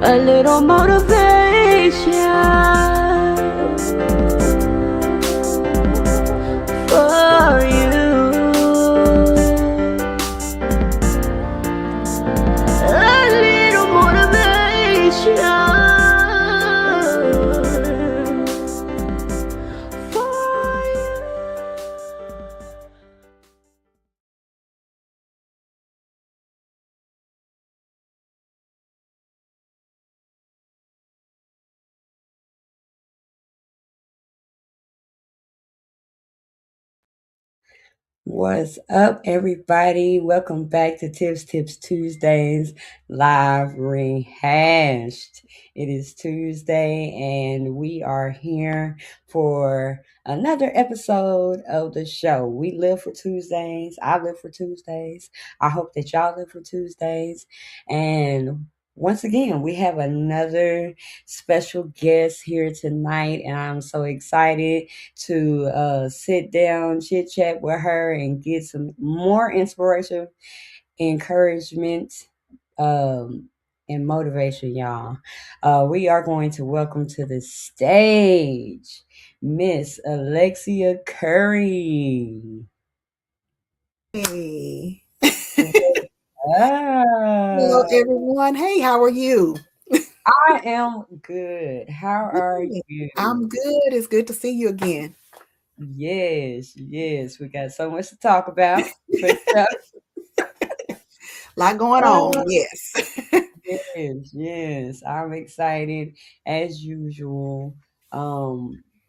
A little motivation for you. A little motivation for you. What's up, everybody? Welcome back to Tips Tuesdays live rehashed. It is Tuesday, and we are here for another episode of the show. We live for Tuesdays. I live for Tuesdays. I hope that y'all live for Tuesdays. And once again, we have another special guest here tonight, and I'm so excited to sit down, chit chat with her, and get some more inspiration, encouragement, um, and motivation, y'all. We are going to welcome to the stage Miss Alexia Curry. Hey. Ah, Hello, everyone. Hey, how are you? I am good. How are Good. I'm you? good. It's good to see you again. Yes. We got so much to talk about for sure. A lot going on. Yes. Yes. I'm excited as usual.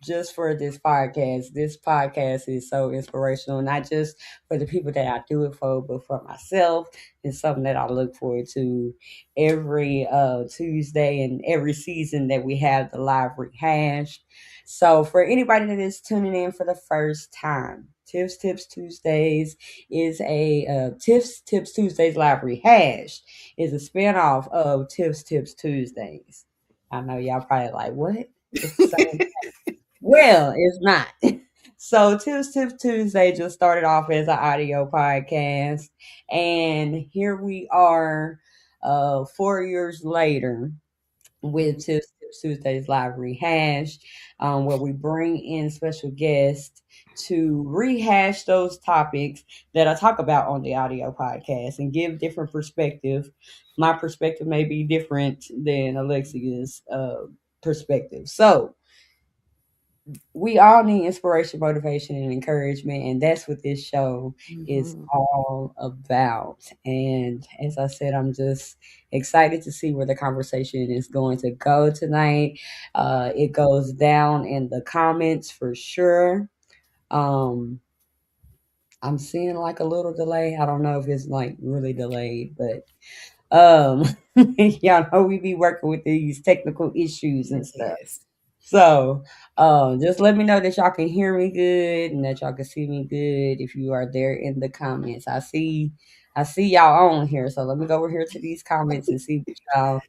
Just for this podcast. This podcast is so inspirational, not just for the people that I do it for, but for myself. It's something that I look forward to every Tuesday and every season that we have the live rehash. So for anybody that is tuning in for the first time, Tips Tuesdays is a Tips Tuesdays live rehash is a spinoff of Tips Tuesdays. I know y'all probably like, what? It's the same. Well, it's not. So Tips Tuesday just started off as an audio podcast, and here we are, 4 years later with Tips Tuesdays Live Rehash, where we bring in special guests to rehash those topics that I talk about on the audio podcast and give different perspective. My perspective may be different than Alexia's perspective. So we all need inspiration, motivation, and encouragement, and that's what this show is Mhm. all about. And as I said, I'm just excited to see where the conversation is going to go tonight. It goes down in the comments for sure. Um, I'm seeing like a little delay. I don't know if it's like really delayed, but um, y'all know we be working with these technical issues and stuff. Yes. So, just let me know that y'all can hear me good and that y'all can see me good if you are there in the comments. I see y'all on here. So let me go over here to these comments and see what y'all.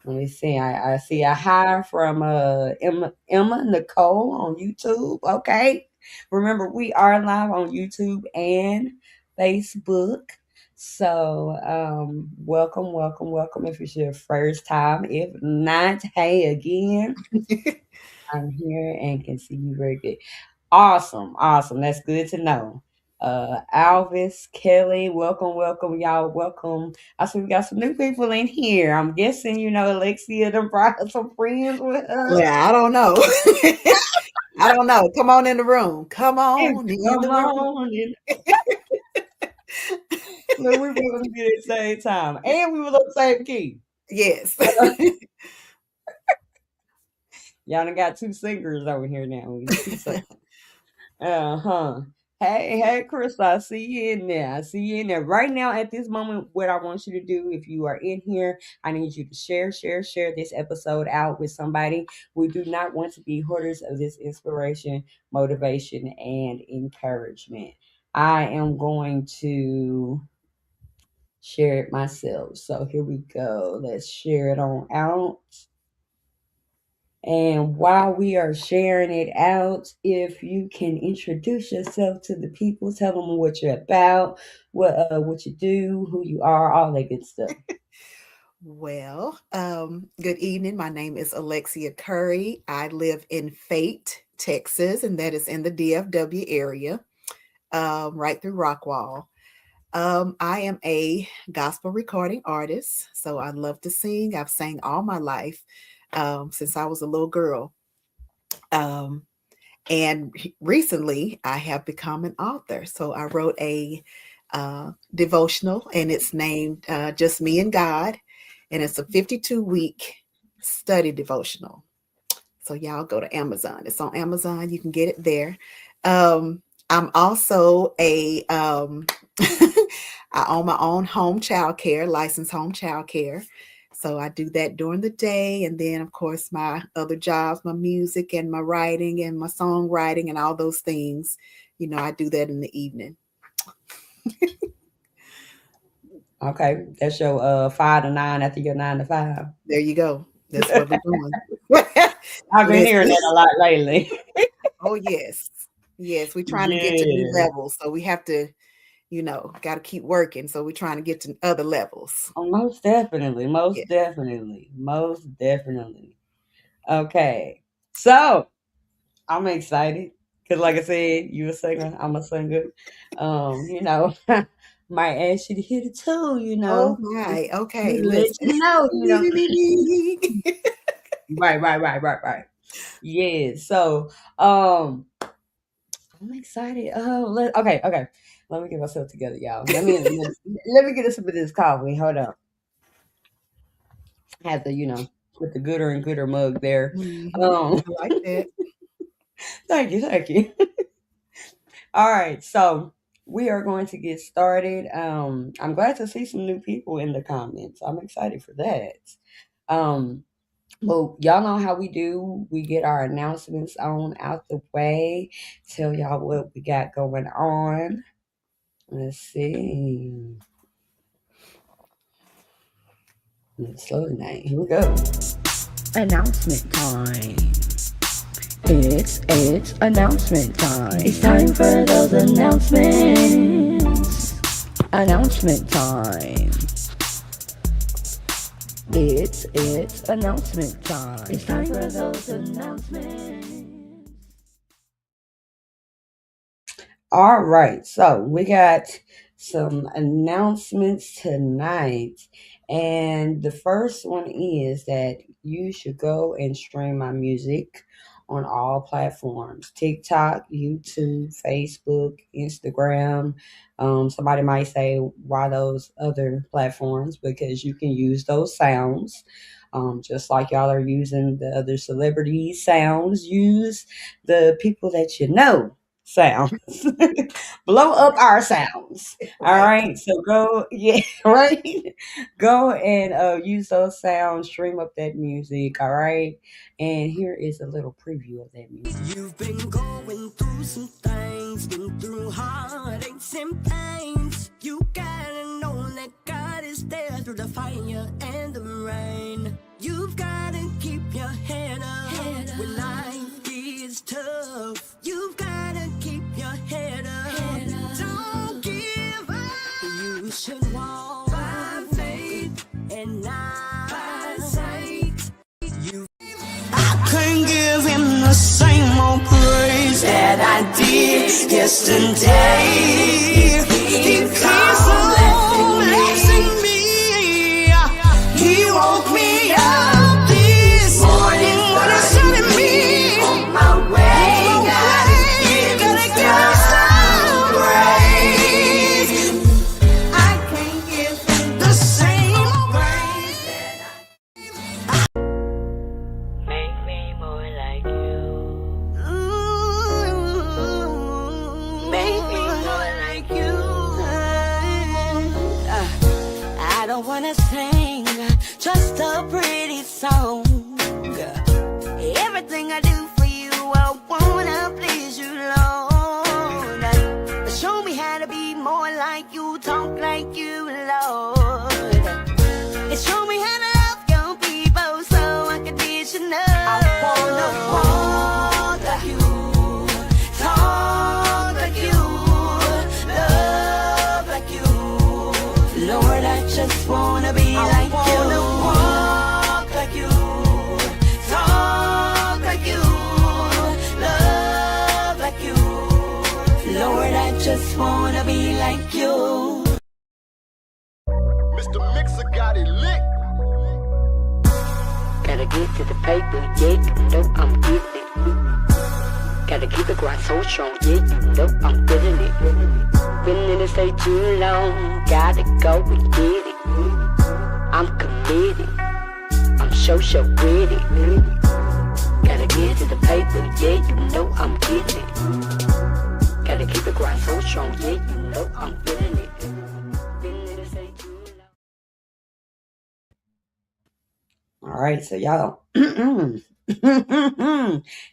Let me see. I see a hi from Emma Nicole on YouTube. Okay. Remember, we are live on YouTube and Facebook. So welcome, welcome, welcome if it's your first time. If not, hey again. I'm here and can see you very good. Awesome, awesome. That's good to know. Alvis, Kelly, welcome, welcome, y'all. Welcome. I see we got some new people in here. I'm guessing you know Alexia done brought some friends with her. Yeah, I don't know. I don't know. Come on in the room. Come on in Come the room. on in. Look, we were gonna be at the same time. And we were on the same key. Yes. Y'all done got two singers over here now. Two singers. Uh-huh. Hey, Chris, I see you in there. I see you in there. Right now, at this moment, what I want you to do, if you are in here, I need you to share this episode out with somebody. We do not want to be hoarders of this inspiration, motivation, and encouragement. I am going to share it myself. So here we go. Let's share it on out. And while we are sharing it out, if you can introduce yourself to the people, tell them what you're about, what you do, who you are, all that good stuff. Well, good evening. My name is Alexia Curry. I live in Fate, Texas, and that is in the DFW area, right through Rockwall. I am a gospel recording artist, so I love to sing. I've sang all my life since I was a little girl. Um, and recently, I have become an author. So I wrote a devotional, and it's named Just Me and God, and it's a 52-week study devotional. So y'all go to Amazon. It's on Amazon. You can get it there. I'm also a I own my own home child care, licensed home child care. So I do that during the day. And then, of course, my other jobs, my music and my writing and my songwriting and all those things, I do that in the evening. Okay, that's your 5 to 9 after your 9 to 5. There you go. That's what we're doing. I've been hearing Listen. that a lot lately. Oh, yes. Yes, we're trying to get to new Yeah. levels. So we have to, got to keep working. So we're trying to get to other levels. Oh, most definitely, most Yeah. definitely, most definitely. Okay, so I'm excited because, like I said, you a singer, I'm a singer. You know, might ask you to hit it too. Oh Just my. Okay. to let Listen. you know. Right, right, right, right, right. Yeah. So, I'm excited. Okay, okay. Let me get myself together, y'all. Let me get us a bit of this coffee. Hold on. I have to, put the gooder and gooder mug there. Um, I like that. thank you, thank you. All right, so we are going to get started. I'm glad to see some new people in the comments. I'm excited for that. Um, well, y'all know how we do. We get our announcements on out the way. Tell y'all what we got going on. Let's see. Let's slow it down. Here we go. Announcement time. It's announcement time. It's time for those announcements. Announcement time. It's announcement time. It's time for those announcements. All right, so we got some announcements tonight. And the first one is that you should go and stream my music on all platforms: TikTok, YouTube, Facebook, Instagram. Somebody might say, why those other platforms? Because you can use those sounds. Just like y'all are using the other celebrities' sounds, use the people that you know sounds. Blow up our sounds. All Right. right. So go, yeah, right. Go and use those sounds, stream up that music. All right. And here is a little preview of that music. You've been going through some things, been through heartaches and pains. You gotta know that God is there through the fire and the rain. You've gotta keep your head up when life is tough. You've gotta keep your head up. Don't give up. You should walk by faith and not by sight. I can't give him the same old praise that I did yesterday. He keeps on blessing me. He woke me up this morning when he started me on my way. Gotta give some praise. I can't give him the same old praise that Make me more like you. make me more like you. I don't wanna sing just a pretty song. Everything I do for you, I wanna please you, Lord. Show me how to be more like you, talk like you, Lord. And show me how to love young people so unconditional. I wanna walk like you, talk like you, love like you. Lord, I just wanna be like you. I wanna walk like you, talk like you, love like you. Lord, I just wanna be like you. Mr. Mixer got it lit. Gotta get to the paper, yeah, you know I'm getting it. Gotta keep the grind so strong, yeah, you know I'm feeling it. Been in the state too long, gotta go and get it. I'm committed, I'm so with it. Gotta get to the paper, yeah, you know I'm getting it. Gotta keep the grind so strong, yeah, you know I'm feeling it. Been in the state too long. All right, so y'all,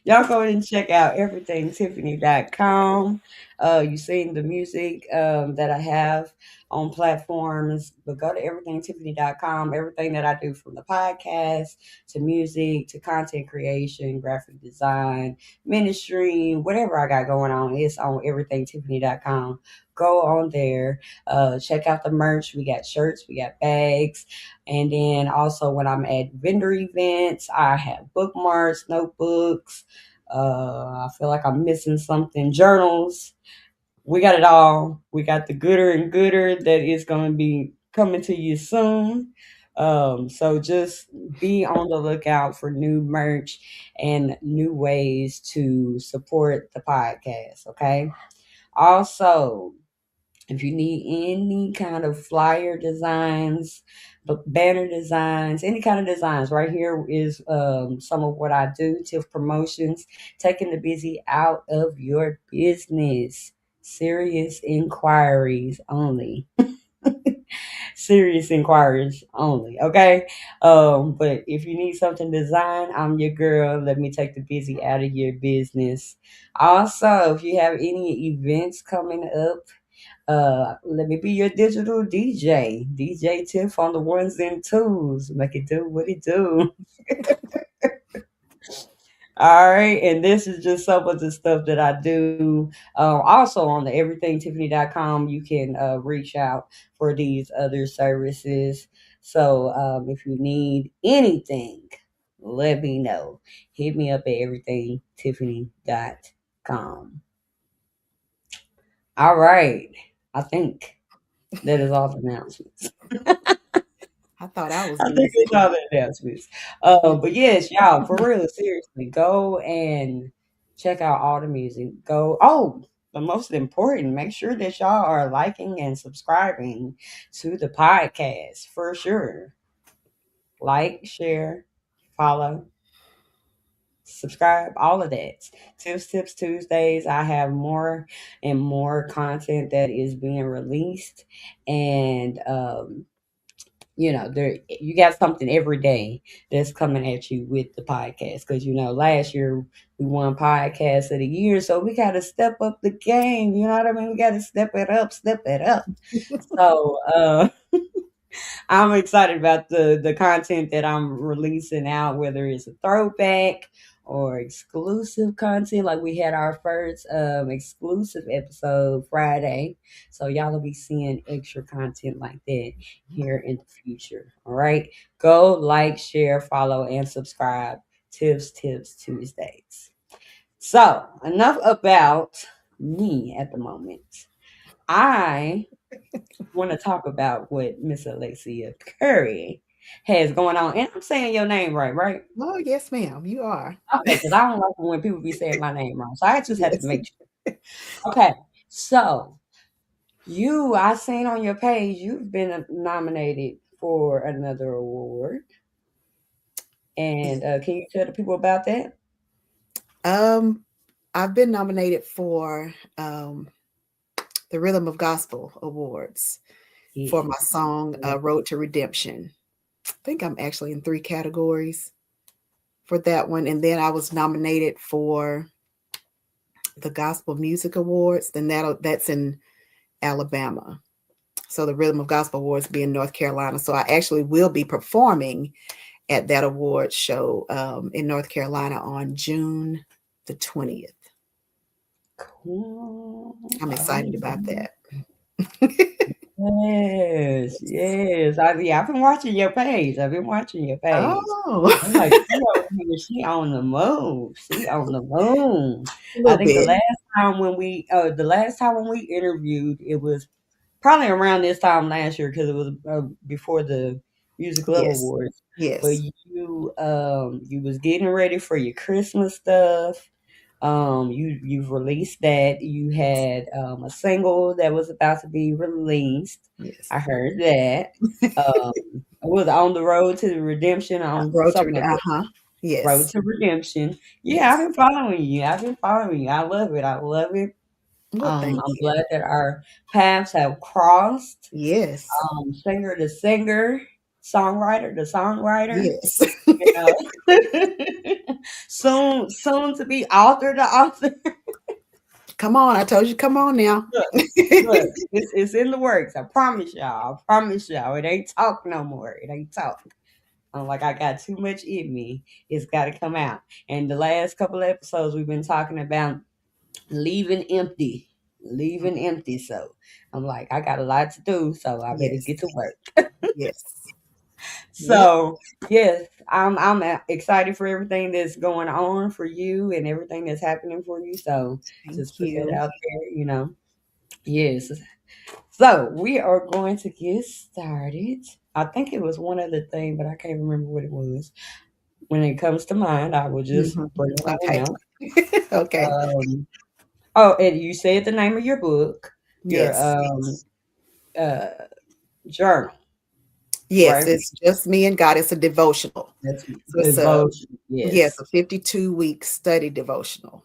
y'all go and check out everythingtiffany.com. You seen the music that I have on platforms, but go to everythingtiffany.com. Everything that I do, from the podcast to music to content creation, graphic design, ministry, whatever I got going on, it's on everythingtiffany.com. Go on there, check out the merch. We got shirts, we got bags, and then also when I'm at vendor events, I have bookmarks, notebooks. I feel like I'm missing something. Journals. We got it all. We got the gooder and gooder that is going to be coming to you soon. So just be on the lookout for new merch and new ways to support the podcast. Okay. Also, if you need any kind of flyer designs, banner designs, any kind of designs, right here is some of what I do. Tiff Promotions, taking the busy out of your business. Serious inquiries only. Serious inquiries only. Okay. But if you need something designed, I'm your girl. Let me take the busy out of your business. Also, if you have any events coming up, let me be your digital DJ. DJ Tiff on the ones and twos. Make it do what it do. All right. And this is just some of the stuff that I do. Also on the everythingtiffany.com, you can reach out for these other services. So if you need anything, let me know. Hit me up at everythingtiffany.com. All right. I think that is all the announcements. I thought I was I doing think it's all something. the announcements. Yeah. But yes, y'all, for real, seriously, go and check out all the music. Go. Oh, the most important, make sure that y'all are liking and subscribing to the podcast for sure. Like, share, follow, subscribe, all of that. Tips Tuesdays. I have more and more content that is being released, and there you got something every day that's coming at you with the podcast, because last year we won podcast of the year, so we got to step up the game. You know what I mean? We got to step it up. So I'm excited about the content that I'm releasing out, whether it's a throwback or exclusive content. Like we had our first exclusive episode Friday, so y'all will be seeing extra content like that here in the future. All right, go like, share, follow, and subscribe. Tips Tuesdays. So enough about me at the moment. I want to talk about what Miss Alexia Curry has going on. And I'm saying your name right, right? Oh, yes, ma'am. You are. Okay, because I don't like when people be saying my name wrong. So I just had to Yes. make sure. Okay, so I seen on your page, you've been nominated for another award. And can you tell the people about that? Um, I've been nominated for the Rhythm of Gospel Awards for Yes. my song Road to Redemption. I think I'm actually in 3 categories for that one. And then I was nominated for the Gospel Music Awards. Then that's in Alabama. So the Rhythm of Gospel Awards be in North Carolina. So I actually will be performing at that award show in North Carolina on June the 20th. Cool. I'm excited about that. Yes, yes. I've been watching your page. I've been watching your page. Oh, I'm like, she over here, she on the move. She on the move. a I little think bit. the last time when we interviewed, it was probably around this time last year, because it was before the Music Love Yes. Awards. But Yes. you was getting ready for your Christmas stuff. You've released that. You had a single that was about to be released. Yes. I heard that. Um, it was on the road to redemption, on something Rotary. like that. Uh-huh. Road Yes. to redemption. Yeah, I've Yes. been following you. I've been following you. I love it. I love it. Well, thank I'm you. glad that our paths have crossed. Yes. Singer to singer, songwriter to songwriter. Yes. You know, soon to be author to author. Come on. I told you, come on now. Look, look, it's in the works. I promise y'all. I promise y'all. It ain't talk no more. It ain't talk. I'm like, I got too much in me. It's got to come out. And the last couple of episodes, we've been talking about leaving empty, leaving empty. So I'm like, I got a lot to do. So I better Yes. get to work. Yes. Yep. So yes, I'm excited for everything that's going on for you and everything that's happening for you. So just Thank put that you. out there. Yes. So we are going to get started. I think it was one other thing, but I can't remember what it was. When it comes to mind, I will just Mhm. bring it on Okay. out. Okay. Um, oh, and you said the name of your book, your Yes. uh, journal, Yes. right? It's just me and God. It's a devotional. That's So it's devotion. yes, Yes, a 52-week study devotional.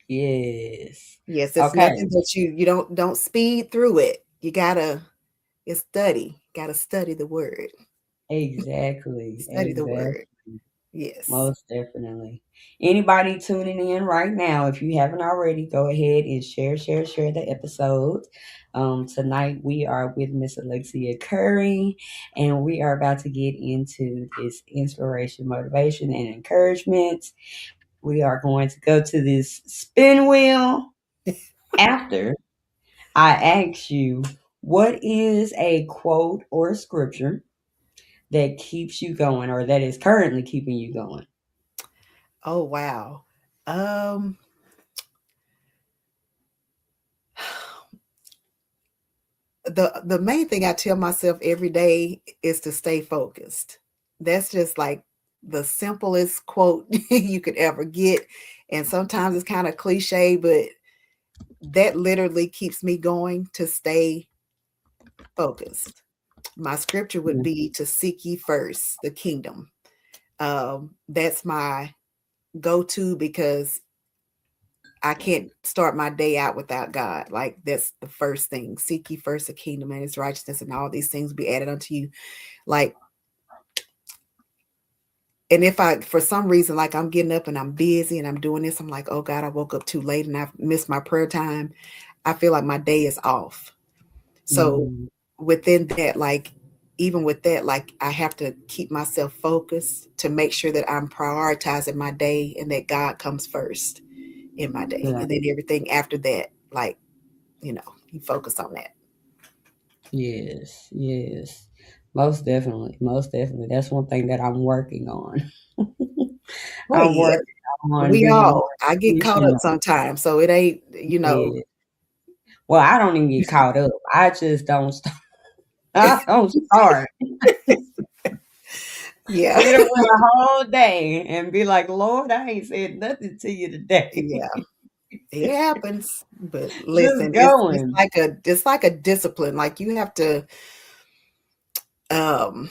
yes. Yes, it's Okay, nothing that you don't speed through it. You gotta it's study. Gotta study the word. exactly, Study the exactly. word. Yes. Most definitely. Anybody tuning in right now, if you haven't already, go ahead and share the episode. Tonight we are with Miss Alexia Curry, and we are about to get into this inspiration, motivation, and encouragement. We are going to go to this spin wheel after I ask you, what is a quote or scripture that keeps you going, or that is currently keeping you going? Oh wow. Um the main thing I tell myself every day is to stay focused. That's just like the simplest quote you could ever get. And sometimes it's kind of cliche, but that literally keeps me going, to stay focused. My scripture would Yeah. be to seek ye first the kingdom. That's my go-to, because I can't start my day out without God. Like, that's the first thing. Seek ye first the kingdom and its righteousness, and all these things be added unto you. Like, and if I, for some reason, like I'm getting up and I'm busy and I'm doing this, I'm like, oh God, I woke up too late and I've missed my prayer time. I feel like my day is off. So Mhm. within that, like, even with that, like, I have to keep myself focused to make sure that I'm prioritizing my day and that God comes first in my day. Yeah. And then everything after that, like, you focus on that. Yes. Yes. Most definitely. Most definitely. That's one thing that I'm working on. Oh I'm yeah. working on We being more all, I get caught up intentional. sometimes. So it ain't, Yeah. Well, I don't even get caught up. I just don't start. I don't start. yeah. Get away a whole day and be like, Lord, I ain't said nothing to you today. Yeah. It happens. But Just listen, it's going. like a discipline. Like, you have to, um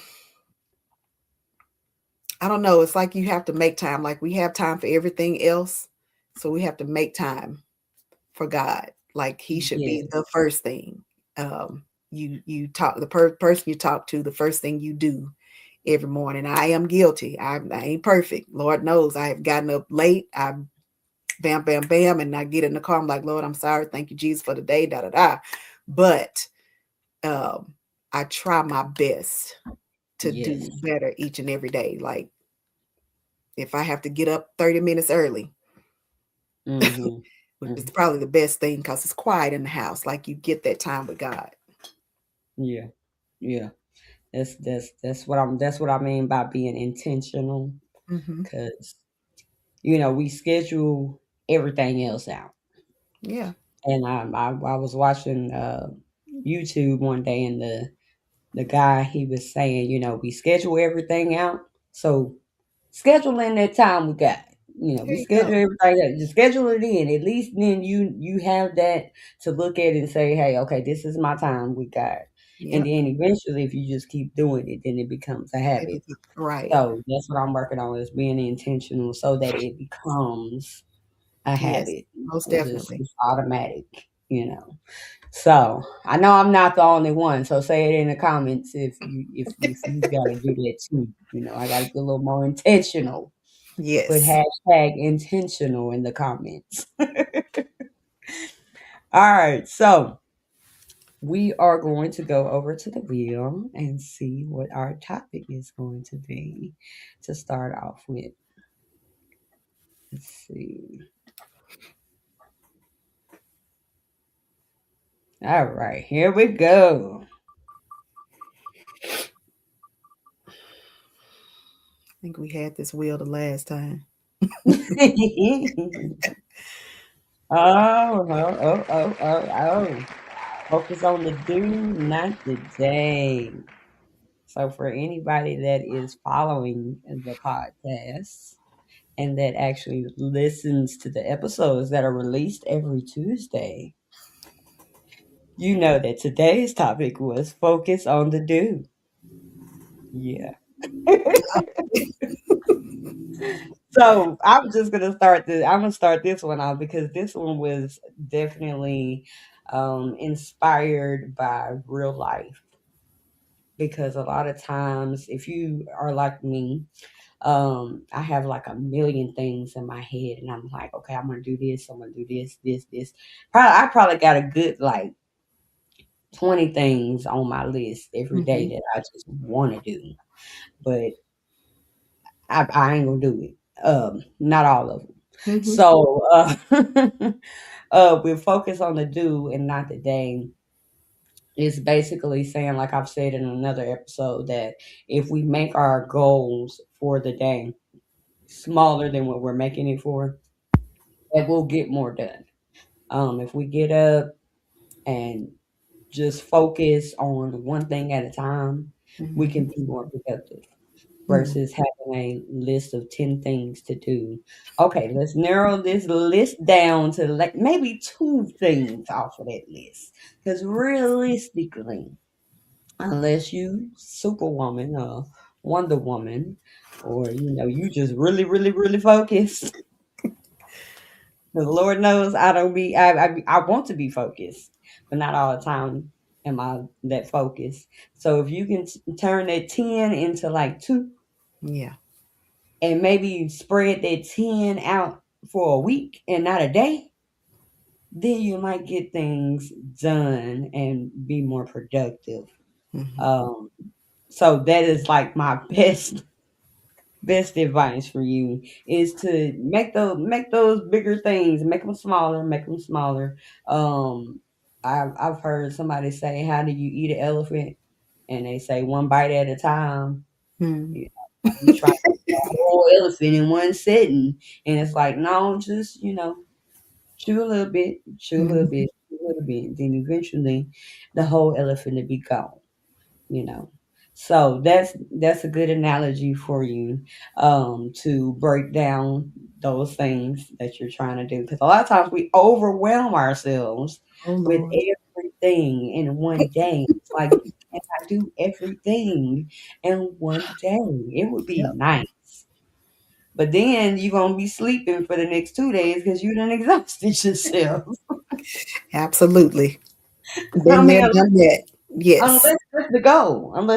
I don't know, it's like you have to make time. Like, we have time for everything else. So we have to make time for God. Like, he should be Yes. the first thing. You talk, the person you talk to, the first thing you do every morning. I am guilty. I ain't perfect. Lord knows I have gotten up late. I bam, bam, bam, and I get in the car. I'm like, Lord, I'm sorry. Thank you, Jesus, for the day. Da da da. But um, I try my best to do Yes. better each and every day. Like, if I have to get up 30 minutes early, Mm-hmm. which is Mm-hmm. probably the best thing, because it's quiet in the house. Like, you get that time with God. Yeah. Yeah. That's what I mean by being intentional. Hmm. Cause we schedule everything else out. Yeah. And I was watching YouTube one day, and the guy, he was saying, we schedule everything out. So schedule in that time we got. There We you schedule go. everything out. Just schedule it in. At least then you have that to look at and say, hey, okay, this is my time we got. And Yep. then eventually, if you just keep doing it, then it becomes a habit. Right. So that's what I'm working on, is being intentional so that it becomes a Yes. habit. Most Just definitely. it's automatic. So I know I'm not the only one. So say it in the comments if you gotta do that too. I gotta be a little more intentional. Put Yes. hashtag intentional in the comments. All right, so we are going to go over to the wheel and see what our topic is going to be to start off with. Let's see. All right, here we go. I think we had this wheel the last time. Oh, oh, oh, oh, oh, oh. Focus on the do, not the day. So, for anybody that is following the podcast and that actually listens to the episodes that are released every Tuesday, you know that today's topic was focus on the do. Yeah. So I'm gonna start this one off because this one was definitely inspired by real life. Because a lot of times, if you are like me, I have like a million things in my head, and I'm like, okay, I'm gonna do this, I'm gonna do this. I probably got a good like 20 things on my list every day Hmm. that I just want to do, but I ain't gonna do it. Not all of them. Hmm. So, we focus on the do and not the day. It's basically saying, like I've said in another episode, that if we make our goals for the day smaller than what we're making it for, that we'll get more done. If we get up and just focus on one thing at a time, we can Mhm. be more productive Mm. versus having a list of 10 things to do. Okay, let's narrow this list down to like maybe two things off of that list. Because realistically, unless you Superwoman or Wonder Woman, or you just really, really, really focused. The Lord knows I don't be. I want to be focused, but not all the time am I that focused. So if you can turn that 10 into like two, Yeah. and maybe spread that 10 out for a week and not a day, then you might get things done and be more productive. Mhm. Um, so that is like my best advice for you is to make those bigger things, make them smaller. Um, I've heard somebody say, "How do you eat an elephant?" And they say one bite at a time. Mm. You know, you try to eat a whole elephant in one sitting, and it's like, no, just chew a little bit, chew a little Mhm. bit, chew a little bit, then eventually the whole elephant will be gone you know so that's a good analogy for you, to break down those things that you're trying to do, because a lot of times we overwhelm ourselves Oh with Lord. everything in one day. It's like you cannot do everything in one day. It would be Yep. nice, but then you're gonna be sleeping for the next 2 days because you done exhausted yourself. Absolutely. I Been mean, there, done that. Yes. unless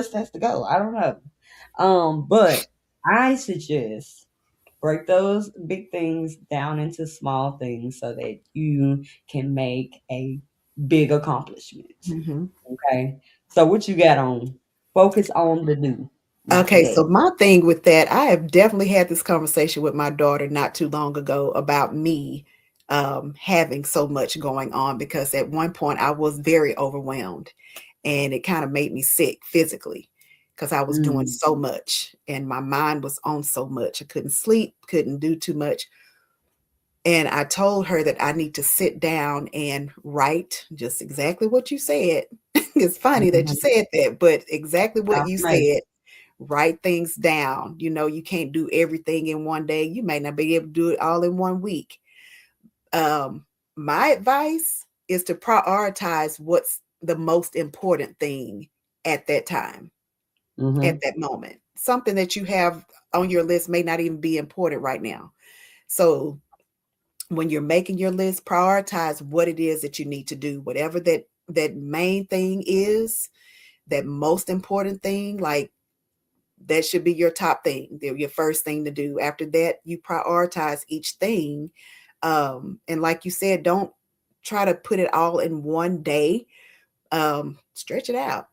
that's the goal, I don't know. But I suggest break those big things down into small things so that you can make a big accomplishment. Mhm. Okay. So what you got on? Focus on the do, not the Okay, day. so my thing with that, I have definitely had this conversation with my daughter not too long ago about me having so much going on because at one point I was very overwhelmed and it kind of made me sick physically because I was doing Mm, so much and my mind was on so much. I couldn't sleep, couldn't do too much. And I told her that I need to sit down and write just exactly what you said. It's funny that you mhm. said that, but exactly what you Confirmation. said. Write things down. You can't do everything in one day. You may not be able to do it all in one week. Um, my advice is to prioritize what's the most important thing at that time, at Mm-hmm. that moment. Something that you have on your list may not even be important right now. So when you're making your list, prioritize what it is that you need to do, whatever that main thing is, that most important thing, like that should be your top thing. They're your first thing to do. After that, you prioritize each thing. And like you said, don't try to put it all in one day. Stretch it out.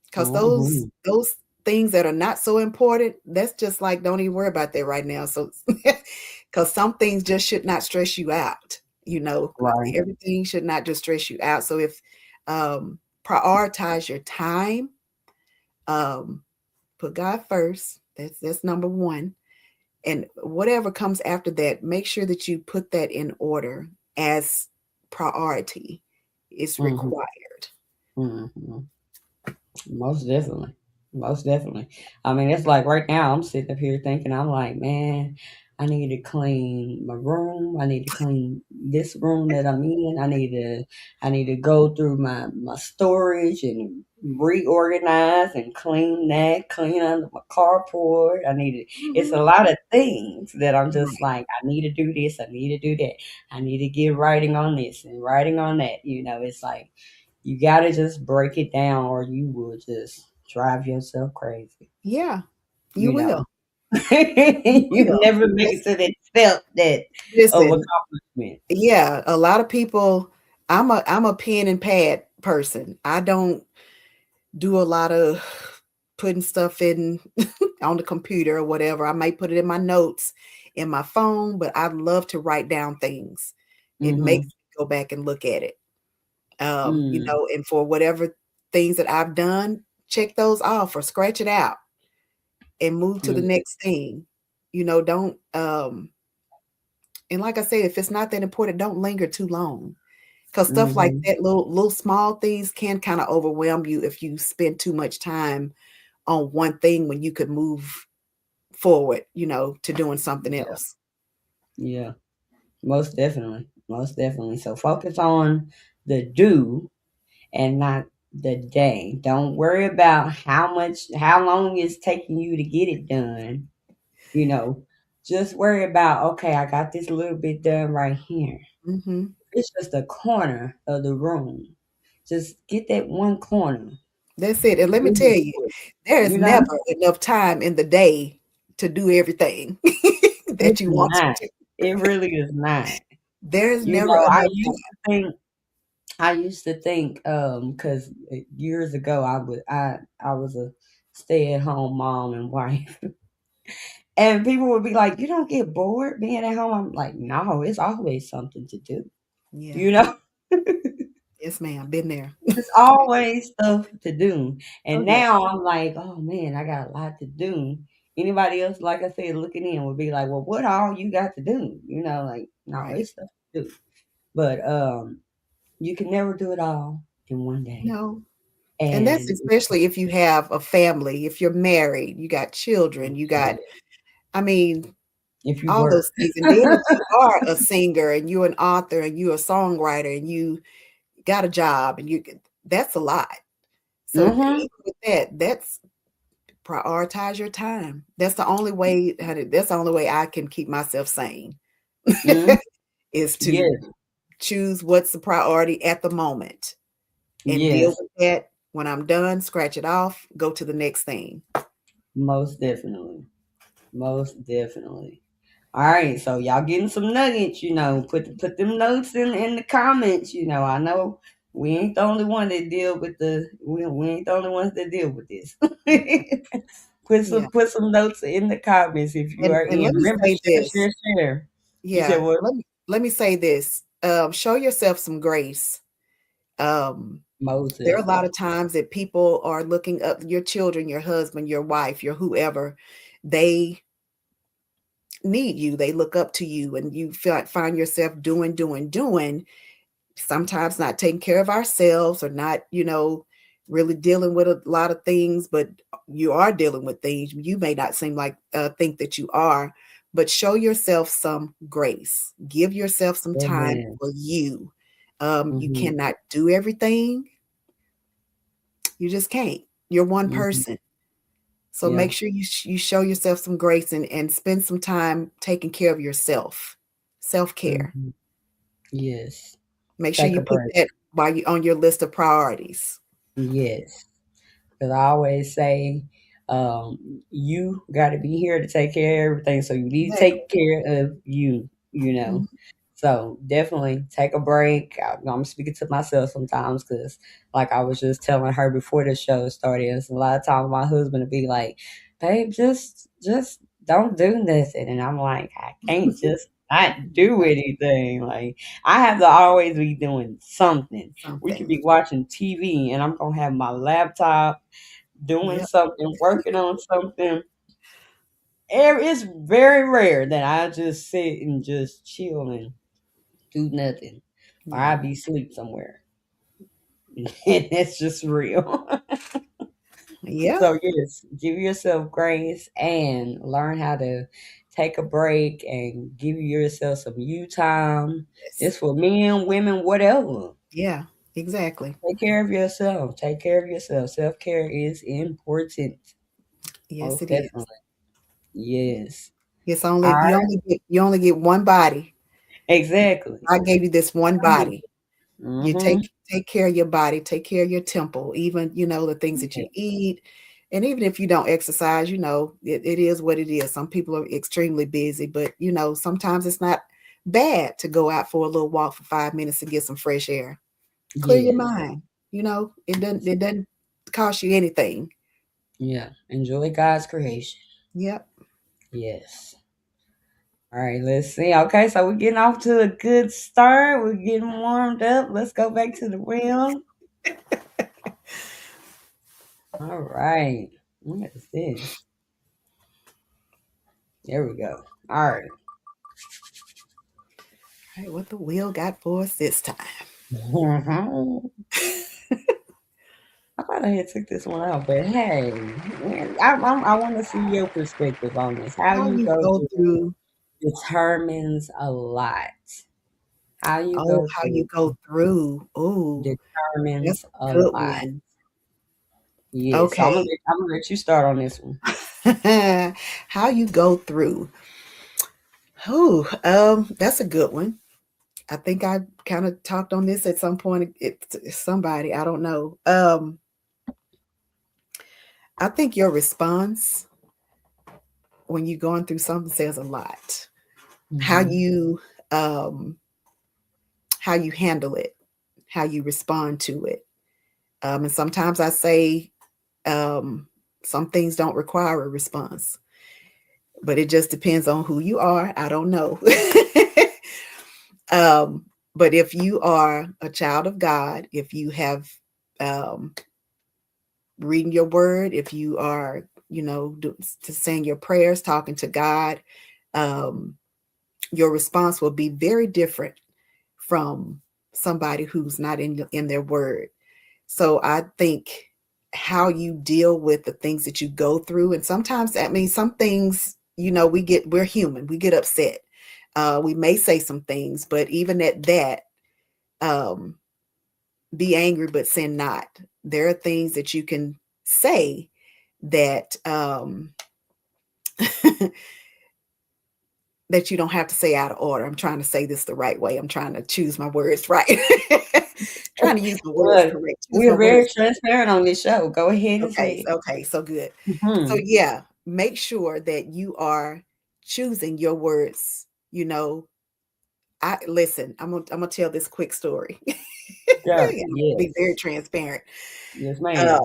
Because those Mm-hmm. those things that are not so important, that's just like don't even worry about that right now. So because some things just should not stress you out. Right. Everything should not just stress you out. So if prioritize your time, um, put God first. That's number one. And whatever comes after that, make sure that you put that in order as priority is Mm-hmm. required. Mm-hmm. Most definitely. Most definitely. I mean, it's like right now I'm sitting up here thinking, I'm like, man, I need to clean my room. I need to clean this room that I'm in. I need to go through my storage and reorganize and clean that, clean under my carport. It's a Mhm. lot of things that I'm just Right. like, I need to do this, I need to do that. I need to get writing on this and writing on that. It's like you gotta just break it down or you will just drive yourself crazy. Yeah, you You will. know. You You will. never make it to that step that of Listen, accomplishment. yeah, a lot of people, I'm a pen and pad person. I don't do a lot of putting stuff in on the computer or whatever. I might put it in my notes in my phone, but I love to write down things. It makes Mhm. me go back and look at it. Mm. And for whatever things that I've done, check those off or scratch it out and move to the Yeah. next thing. Don't and like I said, if it's not that important, don't linger too long. Because stuff like Mm-hmm. that, little small things can kind of overwhelm you if you spend too much time on one thing when you could move forward, to doing something Yeah. else. Yeah. Most definitely. Most definitely. So focus on the do and not the day. Don't worry about how long it's taking you to get it done. You know, just worry about, okay, I got this little bit done right here. Hmm. It's just a corner of the room. Just get that one corner. That's it. And let me Move tell it you, forward. there is You know, never enough time in the day to do everything that it's you want to not. do. It really is not. There's You never know, enough time. I used to think, because years ago I was a stay at home mom and wife, and people would be like, "You don't get bored being at home." I'm like, "No, it's always something to do." Yeah. You know, Yes, ma'am. Been there. it's always stuff to do. Oh, And yeah. now I'm like, "Oh man, I got a lot to do." Anybody else, like I said, looking in would be like, "Well, what all you got to do?" You know, like, no, Right. it's stuff to do. But you can never do it all in one day. No. And that's And especially if you have a family, if you're married, you got children, I mean, if you all those work. things. And then if you are a singer and you're an author and you're a songwriter and you got a job and that's a lot. So Mhm. even with that's prioritize your time. That's the only way, honey, that's the only way I can keep myself sane Mhm. is to Yes. choose what's the priority at the moment and deal Yes. with that. When I'm done, scratch it off, go to the next thing. Most definitely. Most definitely. All right, so y'all getting some nuggets, put them notes in the comments, I know we ain't the only one that deal with we ain't the only ones that deal with this. Yeah. Put some notes in the comments if you are And in. let me Remember, say share, this. share, share. You said Yeah. what? Let me say this. Show yourself some grace. Um, Most there are a lot definitely. of times that people are looking up your children, your husband, your wife, your whoever. They need you. They look up to you, and you find yourself doing, sometimes not taking care of ourselves or not, really dealing with a lot of things, but you are dealing with things. You may not seem like think that you are, but show yourself some grace. Give yourself some time Amen. for you. You Mm-hmm. cannot do everything. You just can't. You're one Mm-hmm. person. So Yeah. make sure you show yourself some grace and spend some time taking care of yourself. Self-care. Mm-hmm. Yes. Make sure Take you a put break. that while you on your list of priorities. Yes. Because I always say, you got to be here to take care of everything. So you need to Exactly. take care of you. Mhm. So definitely take a break. I'm speaking to myself sometimes because, like I was just telling her before the show started, a lot of times my husband would be like, "Babe, just don't do nothing," and I'm like, I can't just not do Right. anything. Like I have to always be doing something. We could Something. be watching TV, and I'm gonna have my laptop doing Yep. something, working on something. It's very rare that I just sit and just chill and do nothing, or Yeah. I be asleep somewhere. And that's just real. Yep. So yes, give yourself grace and learn how to take a break and give yourself some you time. Yes. It's for men, women, whatever. Yeah. Exactly. Take care of yourself. Take care of yourself. Self care is important. Yes, Most it is. definitely. Yes. It's All only right. you only get one body. Exactly. I gave you this one body. You Mm-hmm. take care of your body, take care of your temple, even, the things that you eat. And even if you don't exercise, it is what it is. Some people are extremely busy, but sometimes it's not bad to go out for a little walk for 5 minutes and get some fresh air. Clear your Yes. mind. It doesn't cost you anything. Yeah. Enjoy God's creation. Yep. Yes. All right, let's see. Okay, so we're getting off to a good start. We're getting warmed up. Let's go back to the wheel. All right. What is this? There we go. All right. All right, what the wheel got for us this time? Mhm. I thought I had took this one out, but hey, I want to see your perspective on this. How How you you go go through through determines a lot. How you oh, go how you through go through. Oh, that's determines a a good lot. one. Yes, so Okay. I'm gonna let you start on this one. How you go through. Oh, that's a good one. I think I kind of talked on this at some point. It's somebody, I don't know. I think your response when you're going through something says a lot. How Hmm. you um how you handle it, how you respond to it. And sometimes I say um some things don't require a response, but it just depends on who you are. I don't know. um, but if you are a child of God, if you have um reading your word, if you are, to saying your prayers, talking to God, um, your response will be very different from somebody who's not in their word. So I think how you deal with the things that you go through, and sometimes that means some things, we're human, we get upset. We may say some things, but even at that, um, be angry but sin not. There are things that you can say that that you don't have to say out of order. I'm trying to say this the right way. I'm trying to choose my words right. Trying to use the words Well, correct. Choose my we're very words. transparent on this show. Go ahead and Okay, say okay, so good. it. So Hmm. yeah, make sure that you are choosing your words. You know, I listen. I'm gonna tell this quick story. Go. I'm gonna be very Yes. transparent. Yes, Uh, ma'am.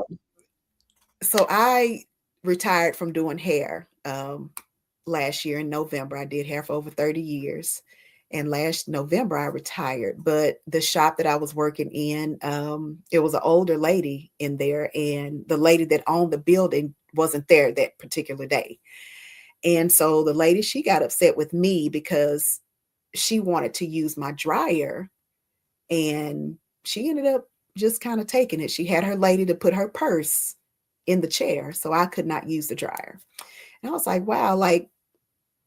so I retired from doing hair last year in November. I did hair for over 30 years. And last November, I retired. But the shop that I was working in, it was an older lady in there, and the lady that owned the building wasn't there that particular day. And so the lady, she got upset with me because she wanted to use my dryer, and she ended up just kind of taking it. She had her lady to put her purse in the chair, so I could not use the dryer. And I was like, wow, like,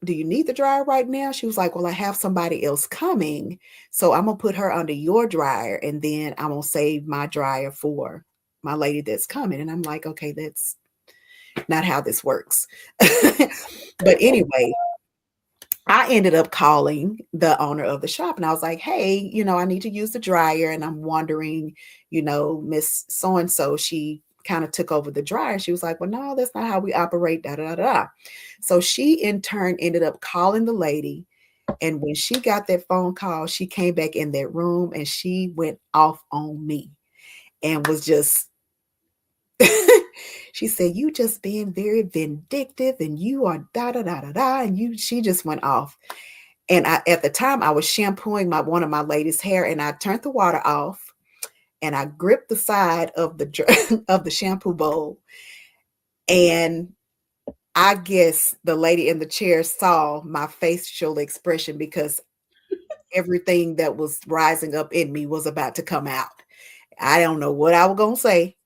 do you need the dryer right now? She was like, well, I have somebody else coming. So I'm going to put her under your dryer, and then I'm going to save my dryer for my lady that's coming. And I'm like, okay, that's not how this works. But anyway, I ended up calling the owner of the shop, and I was like, hey, I need to use the dryer, and I'm wondering, Miss so and so, she kind of took over the dryer. She was like, well, no, that's not how we operate, da da da da. So she in turn ended up calling the lady. And when she got that phone call, she came back in that room and she went off on me and was just, she said, you just being very vindictive and you are da da da da da. And she just went off. And at the time I was shampooing one of my ladies' hair, and I turned the water off and I gripped the side of the of the shampoo bowl. And I guess the lady in the chair saw my facial expression because everything that was rising up in me was about to come out. I don't know what I was going to say,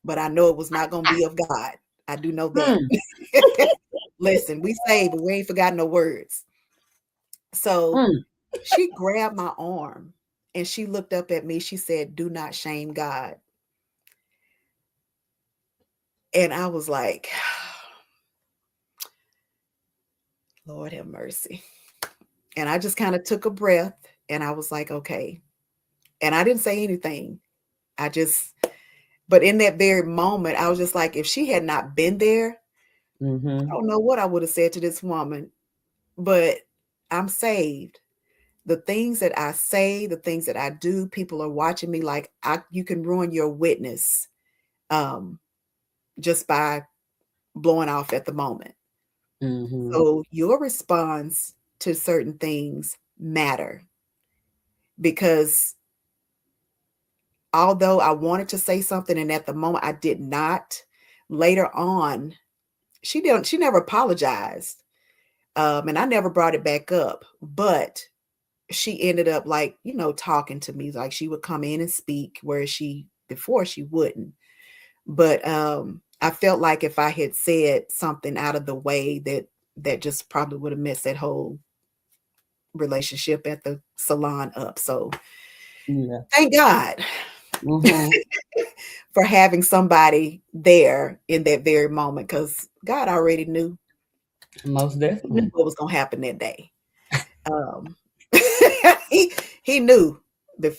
but I know it was not going to be of God. I do know that. Hmm. Listen, we say, but we ain't forgot no words. So Hmm. she grabbed my arm and she looked up at me. She said, do not shame God. And I was like, Lord have mercy. And I just kind of took a breath and I was like, okay. And I didn't say anything. I just, but in that very moment, I was just like, if she had not been there, I Mm-hmm. don't know what I would have said to this woman, but I'm saved. The things that I say, the things that I do, people are watching me like you can ruin your witness um, just by blowing off at the moment. Mm-hmm. So your response to certain things matter because although I wanted to say something and at the moment I did not, later on, she never apologized. And I never brought it back up, but she ended up like, talking to me. Like she would come in and speak where she before she wouldn't. But I felt like if I had said something out of the way that just probably would have messed that whole relationship at the salon up. So Yeah. thank God Mm-hmm. for having somebody there in that very moment, because God already Most knew definitely. what was gonna happen that day. Um, he knew what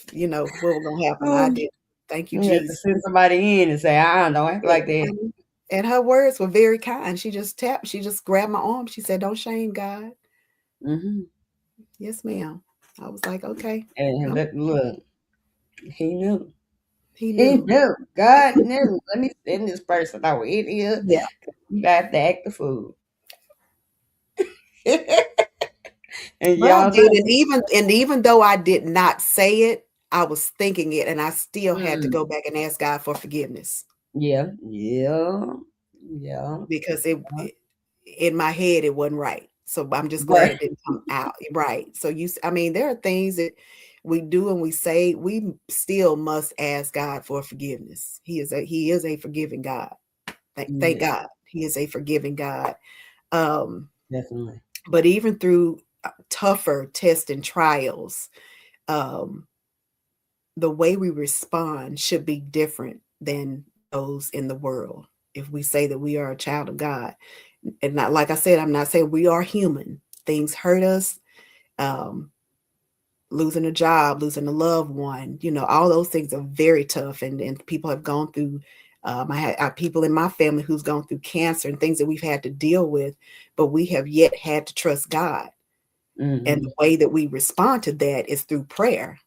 was gonna happen. I Oh, did. Thank you, you have to Jesus. send somebody in and say, don't act Yeah, like that. and her words were very kind. She just grabbed my arm. She said, "Don't shame God." Mm-hmm. Yes, ma'am. I was like, okay. And Um, look, he knew. he He knew. knew. God knew. Let me send this person over in here. Yeah. You got to act the fool. And But I y'all did, know. and even though I did not say it, I was thinking it, and I still had to go Mm, back and ask God for forgiveness yeah, yeah, yeah. because in my head it wasn't right. So I'm just glad Right. it didn't come out right. So I mean, there are things that we do and we say we still must ask God for forgiveness. He is a forgiving God. Thank Yeah, God, He is a forgiving God. Um, definitely. but even through tougher tests and trials, um, the way we respond should be different than those in the world. If we say that we are a child of God, and not like I said, I'm not saying we are human. Things hurt us. Um, Losing a job, losing a loved one, all those things are very tough. And people have gone through. I have people in my family who's gone through cancer and things that we've had to deal with, but we have yet had to trust God. And Mm-hmm. the way that we respond to that is through prayer.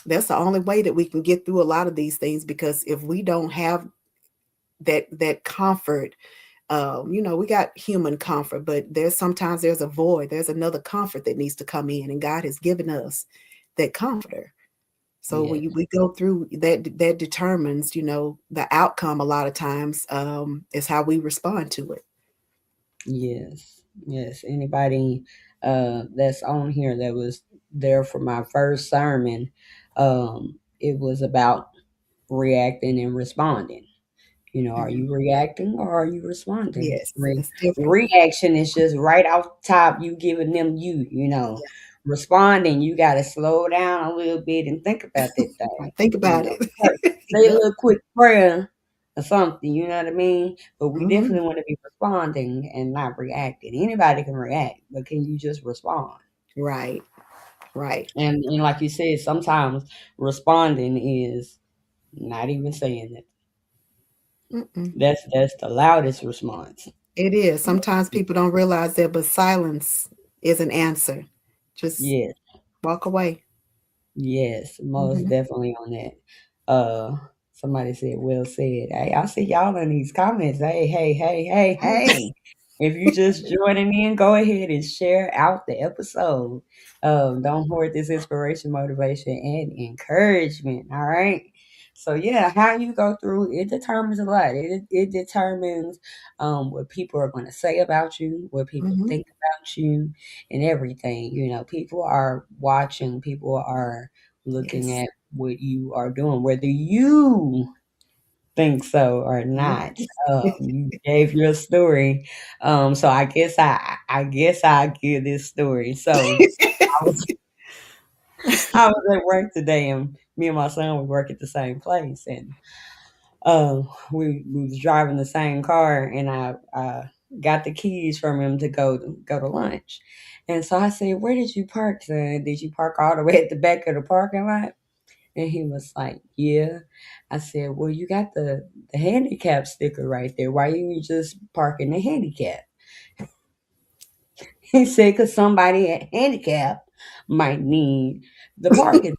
That's the only way that we can get through a lot of these things, because if we don't have that comfort, we got human comfort, but there's a void. There's another comfort that needs to come in, and God has given us that comforter. So Yes, when we go through that determines, the outcome a lot of times, is how we respond to it. yes, yes. Anybody that's on here that was there for my first sermon, it was about reacting and responding. Are Mhm. you reacting or are you responding? Yes, that's different. Reaction is just right off the top, you giving them Yeah, Responding, you got to slow down a little bit and think about that thing. think about First, it. say a Yep. little quick prayer or something, you know what I mean? But we Hmm. definitely want to be responding and not reacting. Anybody can react, but can you just respond? Right, right. And like you said, sometimes responding is not even saying it. Mm-mm. That's the loudest response. It is. Sometimes people don't realize that, but silence is an answer. Just Yes, walk away. yes, most Hmm. definitely on that. Somebody said, "Well said." Hey, I see y'all in these comments. Hey, hey, hey, hey, hey! If you just joining in, go ahead and share out the episode. Don't hoard this inspiration, motivation, and encouragement. All right. So yeah, how you go through it determines a lot. It determines what people are going to say about you, what people Hmm. think about you, and everything. People are watching. People are looking Yes. at what you are doing, whether you think so or not. Mhm. You gave your story, so I guess I give this story. So I was I was at work today, and me and my son we work at the same place, and we was driving the same car, and I got the keys from him to go to lunch, and so I said, "Where did you park, son? Did you park all the way at the back of the parking lot?" And he was like, "Yeah." I said, "Well, you got the handicap sticker right there. Why you just parking the handicap?" He said, "Cause somebody at handicap might need the parking."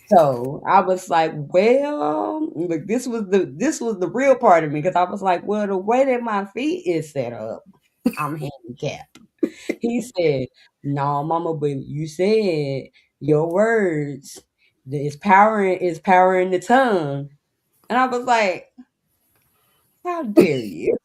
So I was like, "Well, look, this was the real part of me because I was like, well, the way that my feet is set up, I'm handicapped." He said, "No, Mama, but you said your words is powering the tongue," and I was like, "How dare you?"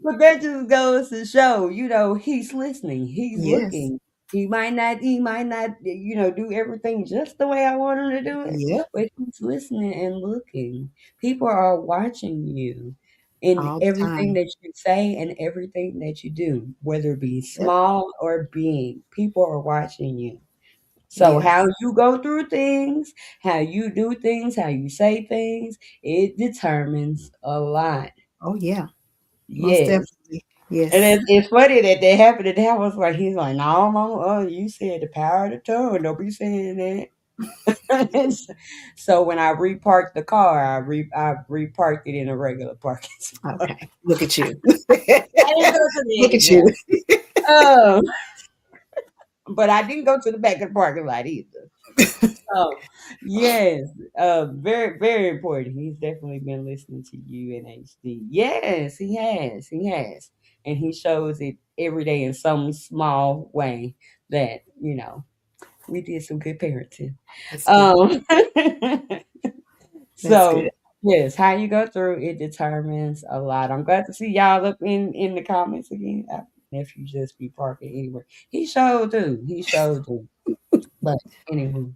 But that just goes to show, he's listening, he's Yes. looking. He might not, do everything just the way I want him to do it, Yep. but he's listening and looking. People are watching you in All the everything time. that you say and everything that you do, whether it be Yep. small or big. People are watching you. So how Yes. you go through things, how you do things, how you say things, it determines a lot. Oh yeah. Most Yes. definitely. And Yes. it's funny that that happened, and that was like, he's like, "No, mama, you said the power of the tongue. Don't be saying that." And so when I reparked the car, I reparked it in a regular parking spot. Okay. Look at you. I didn't go to the Look at exit. you. Um, but I didn't go to the back of the parking lot either. So yes, very very important. He's definitely been listening to you in HD. Yes, he has. He has, and he shows it every day in some small way that we did some good parenting. That's good. Um, That's good. so yes, how you go through it determines a lot. I'm glad to see y'all up in the comments again. If you just be parking anywhere, he showed do. He showed do. But anywho,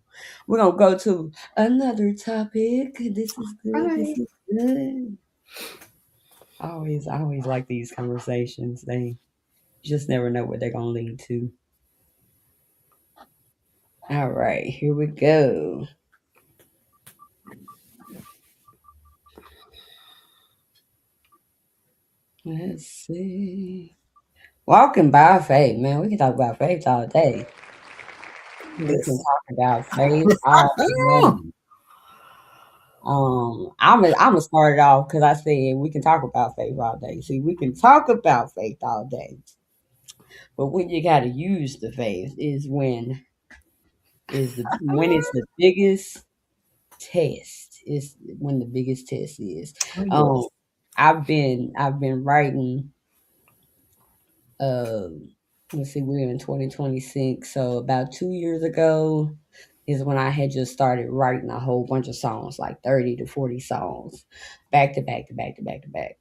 we're gonna go to another topic. This is good. This Right. is good. I always like these conversations. They just never know what they're gonna lead to. All right, here we go. Let's see. Walking by faith, man. We can talk about faith all day. We can Listen. talk about faith all day. I'm gonna start it off because I said we can talk about faith all day. See, we can talk about faith all day, but when you got to use the faith is when it's the biggest test. Is when the biggest test is. Oh Um, yes. I've been writing. Let's see, we're in 2026, so about 2 years ago is when I had just started writing a whole bunch of songs, like 30 to 40 songs, back to back to back to back to back.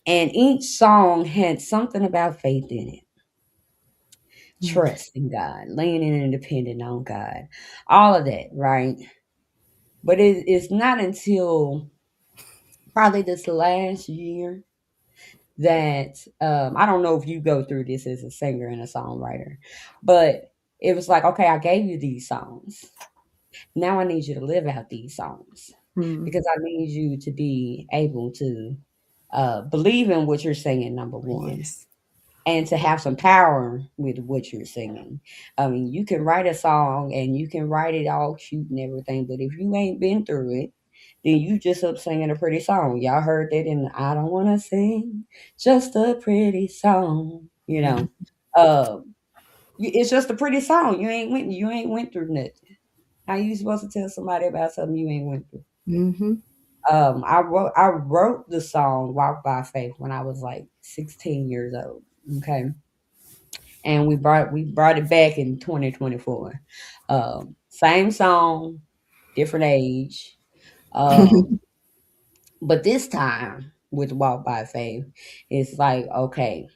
And each song had something about faith in it, Mm. trust in God, leaning and depending on God, all of that, right? But it's not until probably this last year that I don't know if you go through this as a singer and a songwriter, but it was like, okay, I gave you these songs. Now I need you to live out these songs Mm. because I need you to be able to believe in what you're saying, number one, Yes. and to have some power with what you're singing. I mean, you can write a song and you can write it all cute and everything, but if you ain't been through it, then you just up singing a pretty song. Y'all heard that in I Don't Wanna Sing Just a Pretty Song, Mhm. Uh, it's just a pretty song. You ain't went through nothing. How you supposed to tell somebody about something you ain't went through? Mhm. I wrote the song "Walk by Faith" when I was like 16 years old. Okay, and we brought it back in 2024. Same song, different age. Um, but this time with "Walk by Faith," it's like, okay,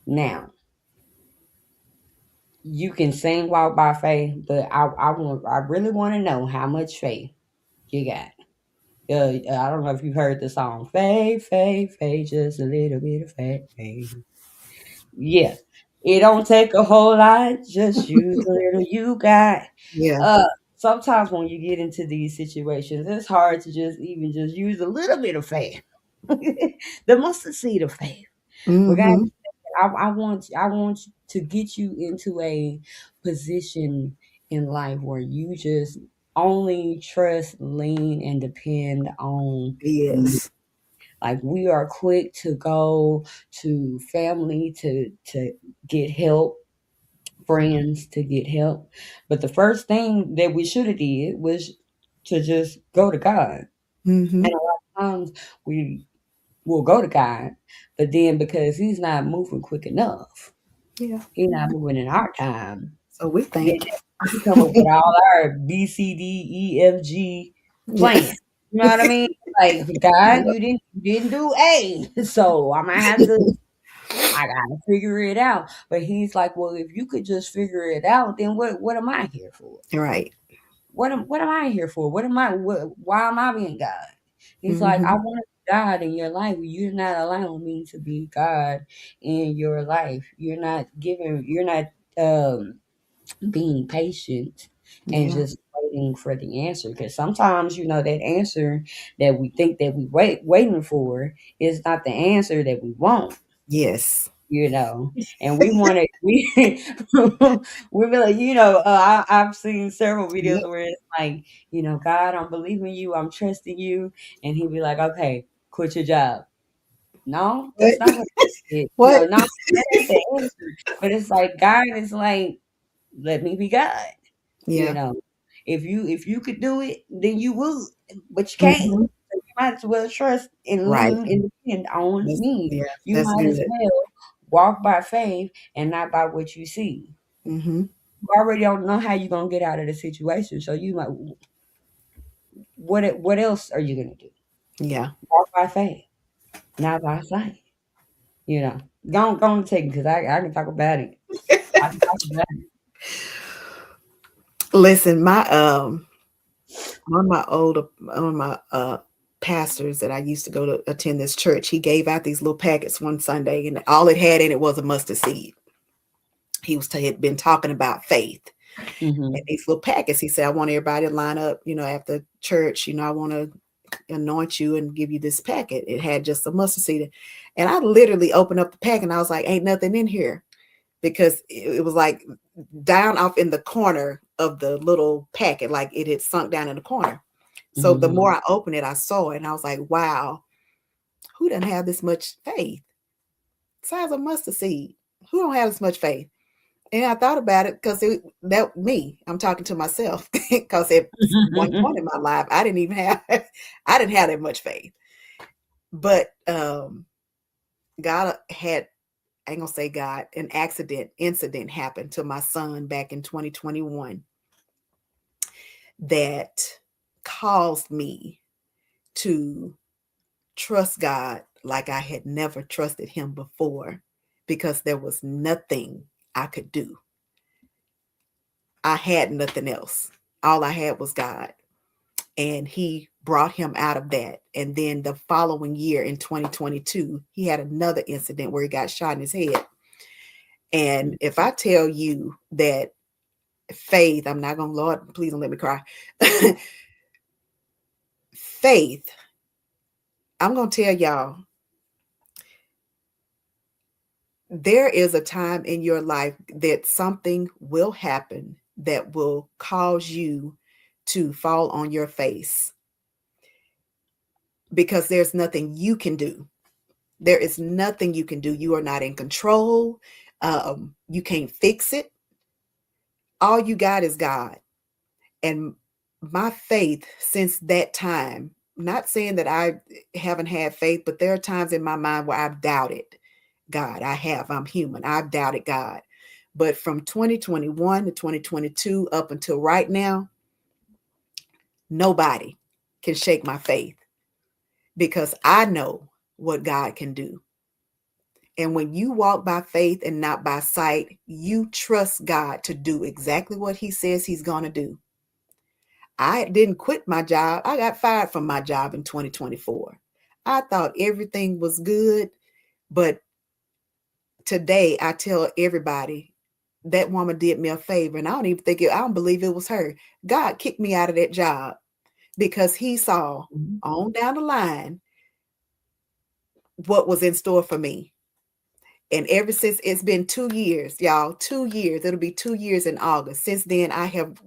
now you can sing "Walk by Faith," but I really want to know how much faith you got. I don't know if you heard the song "Faith, Faith, Faith," just a little bit of faith. Yeah, it don't take a whole lot, just use a little you got. Yeah. Uh, Sometimes when you get into these situations, it's hard to just use a little bit of faith, the mustard seed of faith. But guys, Mhm. I want to get you into a position in life where you just only trust, lean, and depend on me. Yes. Like we are quick to go to family to get help, friends to get help. But the first thing that we should have did was to just go to God. And Mhm. a lot of times we will go to God, but then because He's not moving quick enough, Yeah. He's not moving in our time. So we Then think. we come up with all our B, C, D, E, F, G Yeah. plan. You know what I mean? like, God, you didn't do A, so I'm gonna have to. I gotta figure it out. But he's like, well, if you could just figure it out, then what am I here for? Right. What am I here for? Why am I being God? He's like, I Mm-hmm. want to be God in your life. You're not allowing me to be God in your life. You're not um being patient and Yeah. just waiting for the answer. Because sometimes, that answer that we think that waiting for is not the answer that we want. Yes. And we want to we really, I've seen several videos Yep. where it's like, God, I'm believing you, I'm trusting you, and he'll be like, okay, quit your job. No, What? that's not what it is. What? No, that ain't the answer. But it's like God is like, let me be God. you Yeah. know if you could do it, then you would, but you can't. Mm-hmm. So you might as well trust and Right. lean and depend on That's, me. yeah, You that's might as good. well walk by faith and not by what you see. Mm-hmm. You already don't know how you're gonna get out of the situation, so you might, what else are you gonna do? Yeah. Walk by faith, not by sight. you know go on, take it, because I can talk about it. I can talk about it. Listen, my one of my pastors that I used to go to attend this church, he gave out these little packets one Sunday, and all it had in it was a mustard seed. Had been talking about faith. Hmm. And these little packets, he said, I want everybody to line up, after church, I want to anoint you and give you this packet. It had just a mustard seed. And I literally opened up the packet and I was like, ain't nothing in here, because it was like down off in the corner of the little packet, like it had sunk down in the corner. So the Hmm. more I opened it, I saw it and I was like, wow, who doesn't have this much faith? Size of mustard seed. Who don't have this much faith? And I thought about it because that me, I'm talking to myself, because at one point in my life, I didn't even have, I didn't have that much faith. But God had, I ain't gonna say God, an incident happened to my son back in 2021 that caused me to trust God like I had never trusted him before, because there was nothing I could do. I had nothing else. All I had was God. And he brought him out of that. And then the following year in 2022, he had another incident where he got shot in his head. And if I tell you that faith, I'm not going to, Lord, please don't let me cry. Faith, I'm going to tell y'all, there is a time in your life that something will happen that will cause you to fall on your face, because there's nothing you can do. There is nothing you can do. You are not in control. You can't fix it. All you got is God. And my faith since that time, not saying that I haven't had faith, but there are times in my mind where I've doubted God. I have. I'm human. I've doubted God. But from 2021 to 2022 up until right now, nobody can shake my faith, because I know what God can do. And when you walk by faith and not by sight, you trust God to do exactly what he says he's going to do. I didn't quit my job. I got fired from my job in 2024. I thought everything was good, but today I tell everybody that woman did me a favor, and I don't believe it was her. God kicked me out of that job because he saw on down the line what was in store for me. And ever since, it's been 2 years, y'all, 2 years. It'll be 2 years in August. Since then, I have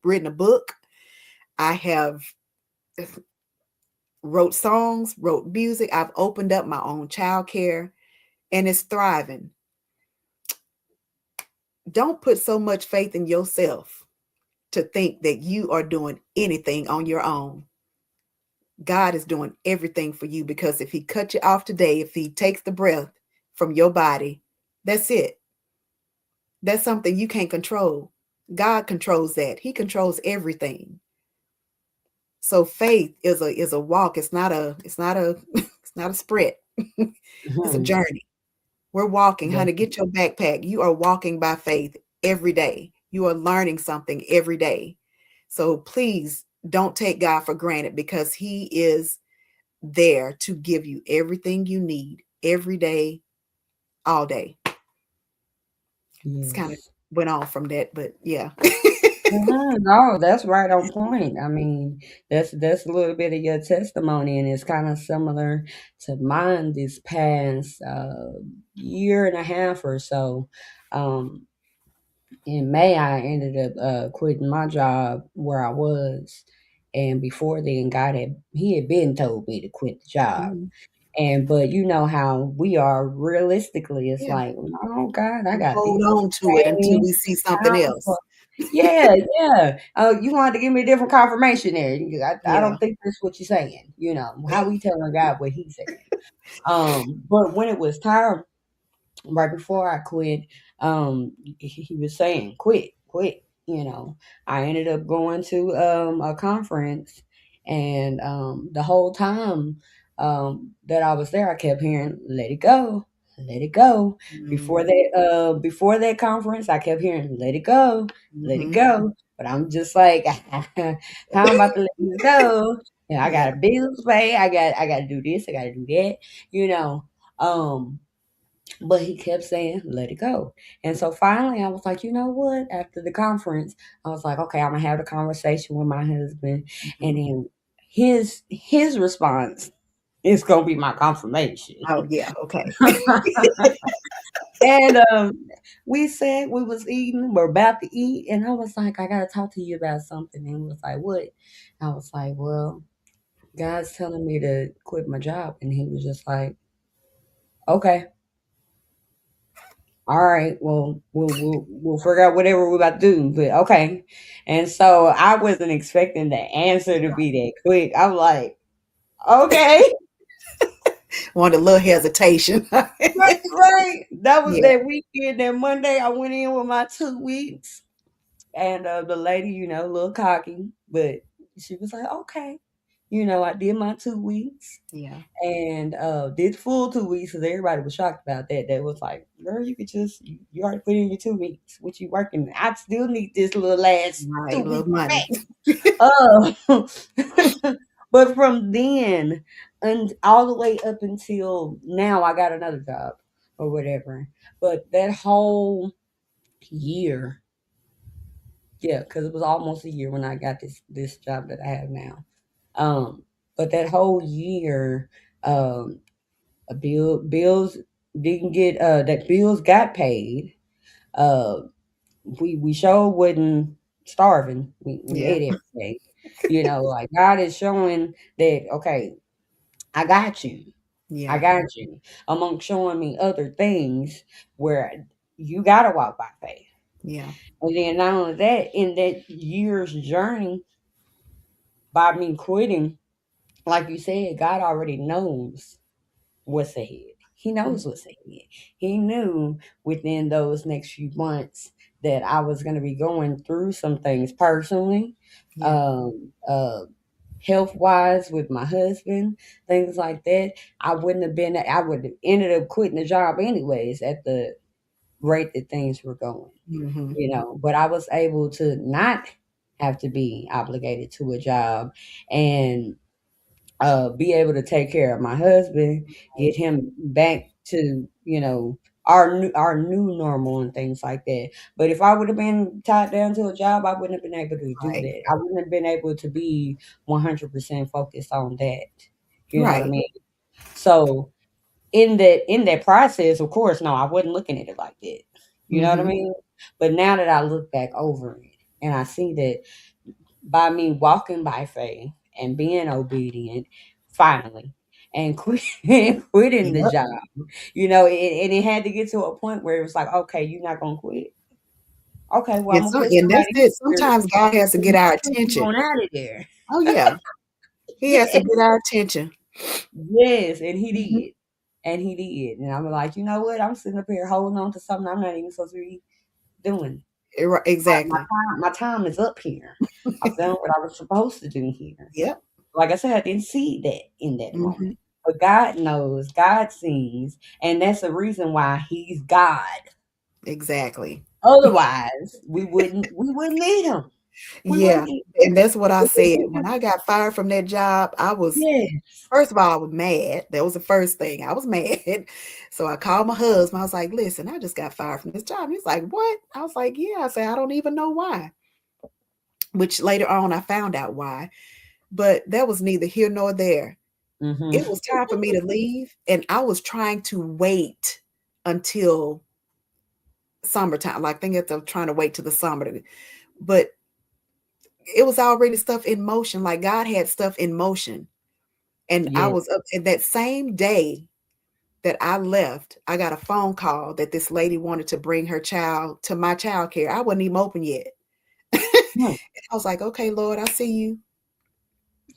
written a book. I have wrote songs, wrote music. I've opened up my own childcare, and it's thriving. Don't put so much faith in yourself to think that you are doing anything on your own. God is doing everything for you, because if he cut you off today, if he takes the breath from your body, that's it. That's something you can't control. God controls that. He controls everything. So faith is a walk. It's not a it's not a sprint. It's a Mhm. journey. We're walking, honey. Definitely. Get your backpack. You are walking by faith every day. You are learning something every day. So please don't take God for granted, because He is there to give you everything you need every day, all day. It's kind of Yes. went off from that, but yeah. No, that's right on point. I mean, that's a little bit of your testimony, and it's kind of similar to mine this past year and a half or so. Um, in May, I ended up quitting my job where I was, and before then, God had He had been told me to quit the job. Mhm. And but you know how we are realistically, it's Yeah. like, oh God, I We got hold these on to it until same we see something else. pounds. Yeah, yeah. You wanted to give me a different confirmation there. I Yeah. don't think that's what you're saying. You know how we telling God what He's saying. But when it was time, right before I quit, he was saying, "Quit, quit." You know, I ended up going to a conference, and the whole time that I was there, I kept hearing, "Let it go, let it go." Mm-hmm. Before that conference, I kept hearing, "Let it go, let it Mm-hmm. go." But I'm just like, how I'm about to let this go? Yeah, I Yeah. got a bills to pay. I got to do this. I got to do that. You know. Um, but he kept saying, let it go. And so finally I was like, you know what? After the conference, I was like, okay, I'm gonna have a conversation with my husband. Mm-hmm. And then his response is gonna be my confirmation. Oh yeah. Okay. And we said we was eating, we're about to eat, and I was like, I gotta talk to you about something. And he was like, what? I was like, well, God's telling me to quit my job. And he was just like, okay. All right, well, we'll figure out whatever we're about to do, but okay. And so I wasn't expecting the answer to be that quick. I'm like, okay, Want a little hesitation. right, right. That was Yeah. that weekend. That Monday, I went in with my 2 weeks, and the lady, a little cocky, but she was like, okay. I did my 2 weeks. Yeah. And did full 2 weeks because everybody was shocked about that. They was like, "Girl, you could just you already put in your 2 weeks. What you working? I still need this little last two Right. Love weeks money. back." Uh, but from then and all the way up until now, I got another job or whatever. But that whole year, yeah, because it was almost a year when I got this job that I have now. Um, but that whole year, um, bills didn't get that bills got paid. Uh, we sure wasn't starving. We Yeah. ate everything. Like God is showing that okay, I got you. I Yeah. got you. Among showing me other things where you gotta walk by faith. Yeah. And then not only that, in that year's journey, by me quitting, like you said, God already knows what's ahead. He knows what's ahead. He knew within those next few months that I was going to be going through some things personally, Yeah. um, uh, health wise with my husband, things like that. I wouldn't have been, I would have ended up quitting the job anyways at the rate that things were going, Mm-hmm. but I was able to not have to be obligated to a job and be able to take care of my husband, Right. get him back to our new normal and things like that. But if I would have been tied down to a job, I wouldn't have been able to do Right. that. I wouldn't have been able to be 100% focused on that. You know what I Right. mean? So in that process, of course, no, I wasn't looking at it like that. You know what I Mm-hmm. mean? But now that I look back over it and I see that by me walking by faith and being obedient, finally, and quitting the Yep. job, and it had to get to a point where it was like, okay, you're not gonna quit. Okay, well, I'm Yes, gonna put and that's somebody it. here Sometimes God has to to get our push you attention. on out of there. Oh yeah. He has to Yes, get our attention. yes, and he Hmm. did, and he did, and I'm like, you know what? I'm sitting up here holding on to something I'm not even supposed to be doing. Exactly. My time is up here. I've done what I was supposed to do here. Yep. Like I said, I didn't see that in that Hmm. moment. But God knows, God sees, and that's the reason why He's God. Exactly. Otherwise, we wouldn't need Him. We Yeah. wouldn't need And that's what I said. When Him. I got fired from that job, I was, Yes. first of all, I was mad. That was the first thing. I was mad. So I called my husband. I was like, listen, I just got fired from this job. He's like, what? I was like, yeah. I said, I don't even know why. Which later on I found out why. But that was neither here nor there. Hmm. It was time for me to leave. And I was trying to wait until summertime. Like, thinking of trying to wait till the summer. But it was already stuff in motion. Like, God had stuff in motion. And I Yes. was up, and that same day that I left, I got a phone call that this lady wanted to bring her child to my child care. I wasn't even open yet. Hmm. I was like, okay, Lord, I see you.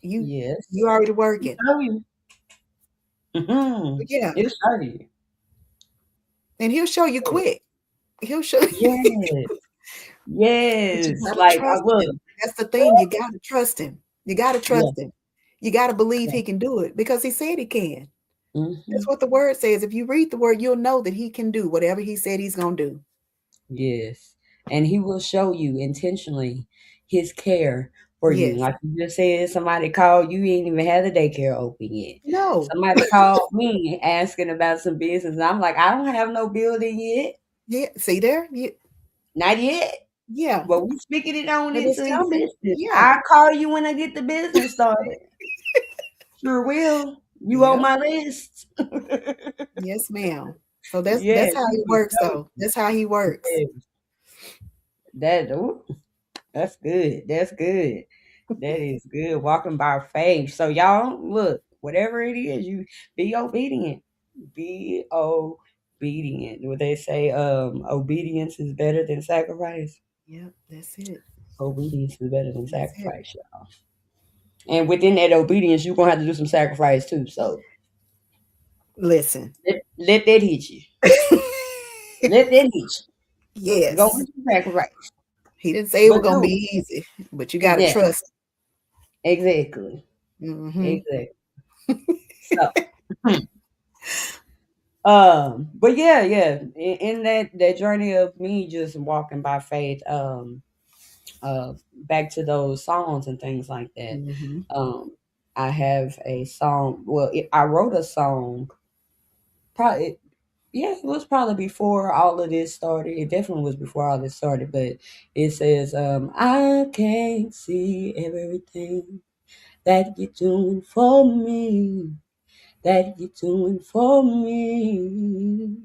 You Yes. already He'll working. show you. Hmm. But yeah, He'll show you. and he'll show you quick. He'll show you, Yes. but you Yes. gotta Like I trust look. him. That's the thing. You gotta trust him. You gotta Yeah. trust him. You gotta believe Yeah. he can do it because he said he can. Hmm. That's what the word says. If you read the word, you'll know that he can do whatever he said he's gonna do. Yes. And He will show you intentionally His care for you. Yes. Like you just said, somebody called you, ain't even had the daycare open yet. No. Somebody called me asking about some business. And I'm like, I don't have no building yet. Yeah. See there? Not yet. Yeah. But we speaking it on But into it's coming. existence. Yeah. I'll call you when I get the business started. Sure will. You on Yep. my list. Yes, ma'am. So Yes, that's how He he will works show though. That's how he works. you. That ooh, that's good. That's good. That is good. Walking by faith. So y'all look, whatever it is, you be obedient. Be obedient. What they say, obedience is better than sacrifice. Yep, that's it. Obedience is better than That's it. sacrifice, y'all. And within that obedience, you're gonna have to do some sacrifice too. So Listen. let that hit you. Let that hit you. Go Yes. with some sacrifice. He didn't say it was But gonna do be easy, but you it. gotta Yeah, trust. exactly. Mm-hmm. Exactly. So but yeah, yeah. In that journey of me just walking by faith, uh back to those songs and things like that. Mm-hmm. Um I have a song. Well, I wrote a song probably. Yeah, it was probably before all of this started. It definitely was before all this started, but it says, I can't see everything that you're doing for me, that you're doing for me.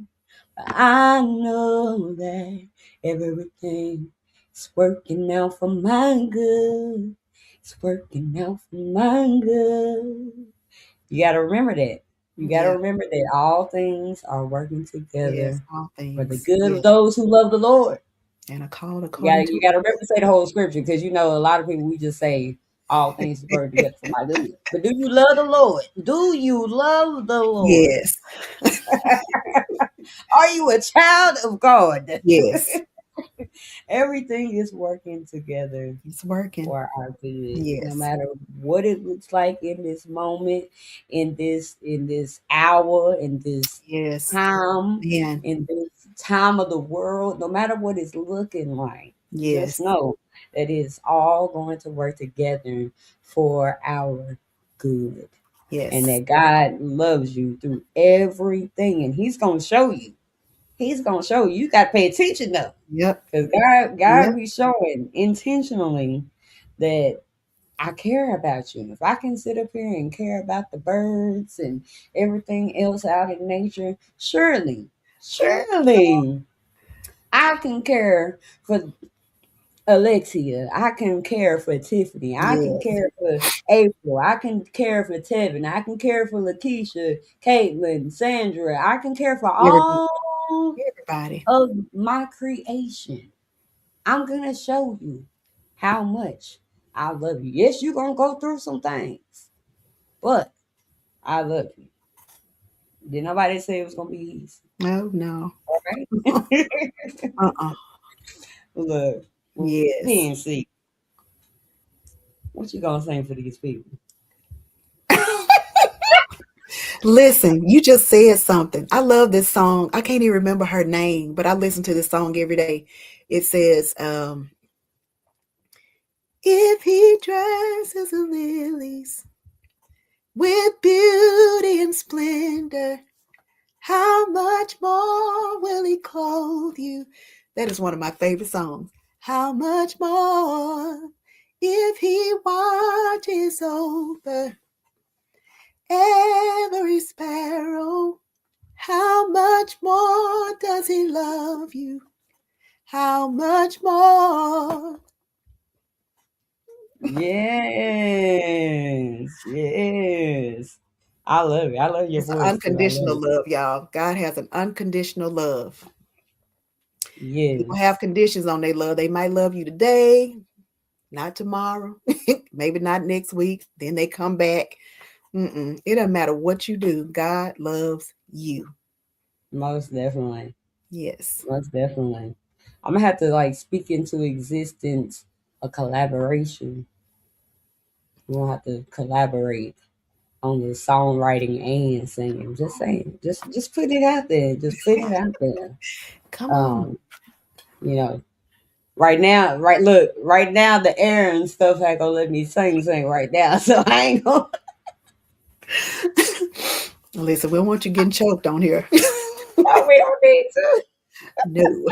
But I know that everything is working out for my good. It's working out for my good. You got to remember that. You got to Yeah. remember that all things are working Yes. together All for the things. good of Yes. those who love the Lord. And a call You according got to you got to remember to say the whole scripture because you know a lot of people we just say all things work together for my good. But do you love the Lord? Do you love the Lord? yes. Are you a child of God? Yes. Everything is working together It's working. for our good, no Yes. matter what it looks like in this moment, in this hour, in this Yes. time, Man. in this time of the world, no matter what it's looking like, just Yes. know that it's all going to work together for our good. And Yes. that God loves you through everything, and He's gonna show you. He's gonna show you. You gotta pay attention though. Yep. Because God Yep. be showing intentionally that I care about you. If I can sit up here and care about the birds and everything else out in nature, surely I can care for Alexia. I can care for Tiffany. I can Yes. care for April. I can care for Tevin. I can care for Lakeisha, Caitlin, Sandra. I can care for Everybody. all Everybody. of my creation. I'm gonna show you how much I love you. Yes, you're gonna go through some things, but I love you. Did nobody say it was gonna be easy? No, no. All right. Uh-uh. Look, Yes. PNC, what you gonna sing for these people? Listen, you just said something. I love this song. I can't even remember her name, but I listen to this song every day. It says, if he dresses the lilies with beauty and splendor, how much more will he clothe you? That is one of my favorite songs. How much more if he watches over every sparrow? How much more does he love you? How much more? Yes, yes. I love it. I love your It's voice too. I love unconditional it. love, y'all. God has an unconditional love. People have Yes, conditions on their love. They might love you today, not tomorrow, maybe not next week. Then they come back. It doesn't matter what you do. God loves you. most definitely. Yes. Most definitely. I'm gonna have to like speak into existence a collaboration. We're gonna have to collaborate on the songwriting and singing. Just saying. Just put it out there. Just put it out there. Come on. Um, you know, right now, right now the air and stuff ain't gonna let me sing right now. So I ain't gonna Listen, we don't want you getting choked on here. we don't need to. No.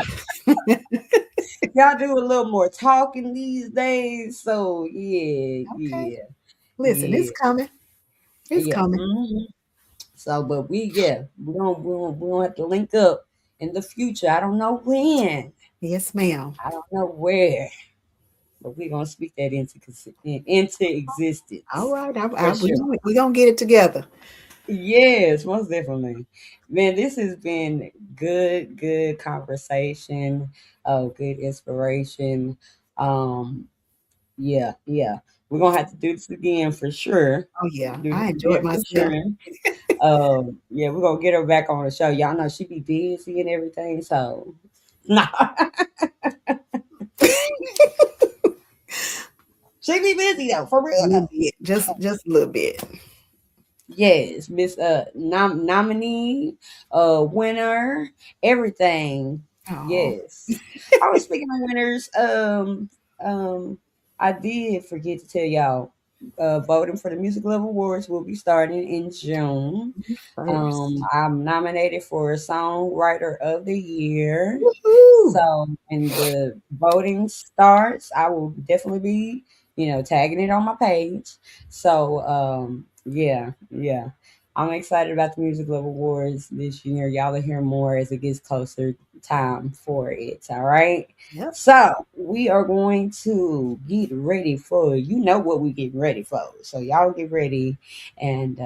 Y'all do a little more talking these days. So yeah, Okay. yeah, Listen, it's yeah, coming. It's yeah. coming. So, but we gonna have to link up in the future. I don't know when, Yes, ma'am. I don't know where, but we're gonna speak that into All existence right. for We're sure. gonna get it together. Yes, most definitely. Man, this has been good conversation. Oh, good inspiration. Um, yeah. We're gonna have to do this again for sure. Oh yeah. Do I this enjoyed again for myself. sure. Yeah, we're gonna get her back on the show. Y'all know she be busy and everything, so no, she be busy though, for A real little though. bit. Just a little bit. Yes, Miss nominee, winner, everything. Oh. Yes. I was speaking of winners. Um, I did forget to tell y'all. Voting for the Music Love Awards will be starting in June. First. I'm nominated for Songwriter of the Year. Woohoo. So when the voting starts, I will definitely be, tagging it on my page. So yeah. I'm excited about the Music Love Awards this year. Y'all will hear more as it gets closer time for it. All right. Yep. So we are going to get ready for what we get ready for. So y'all get ready and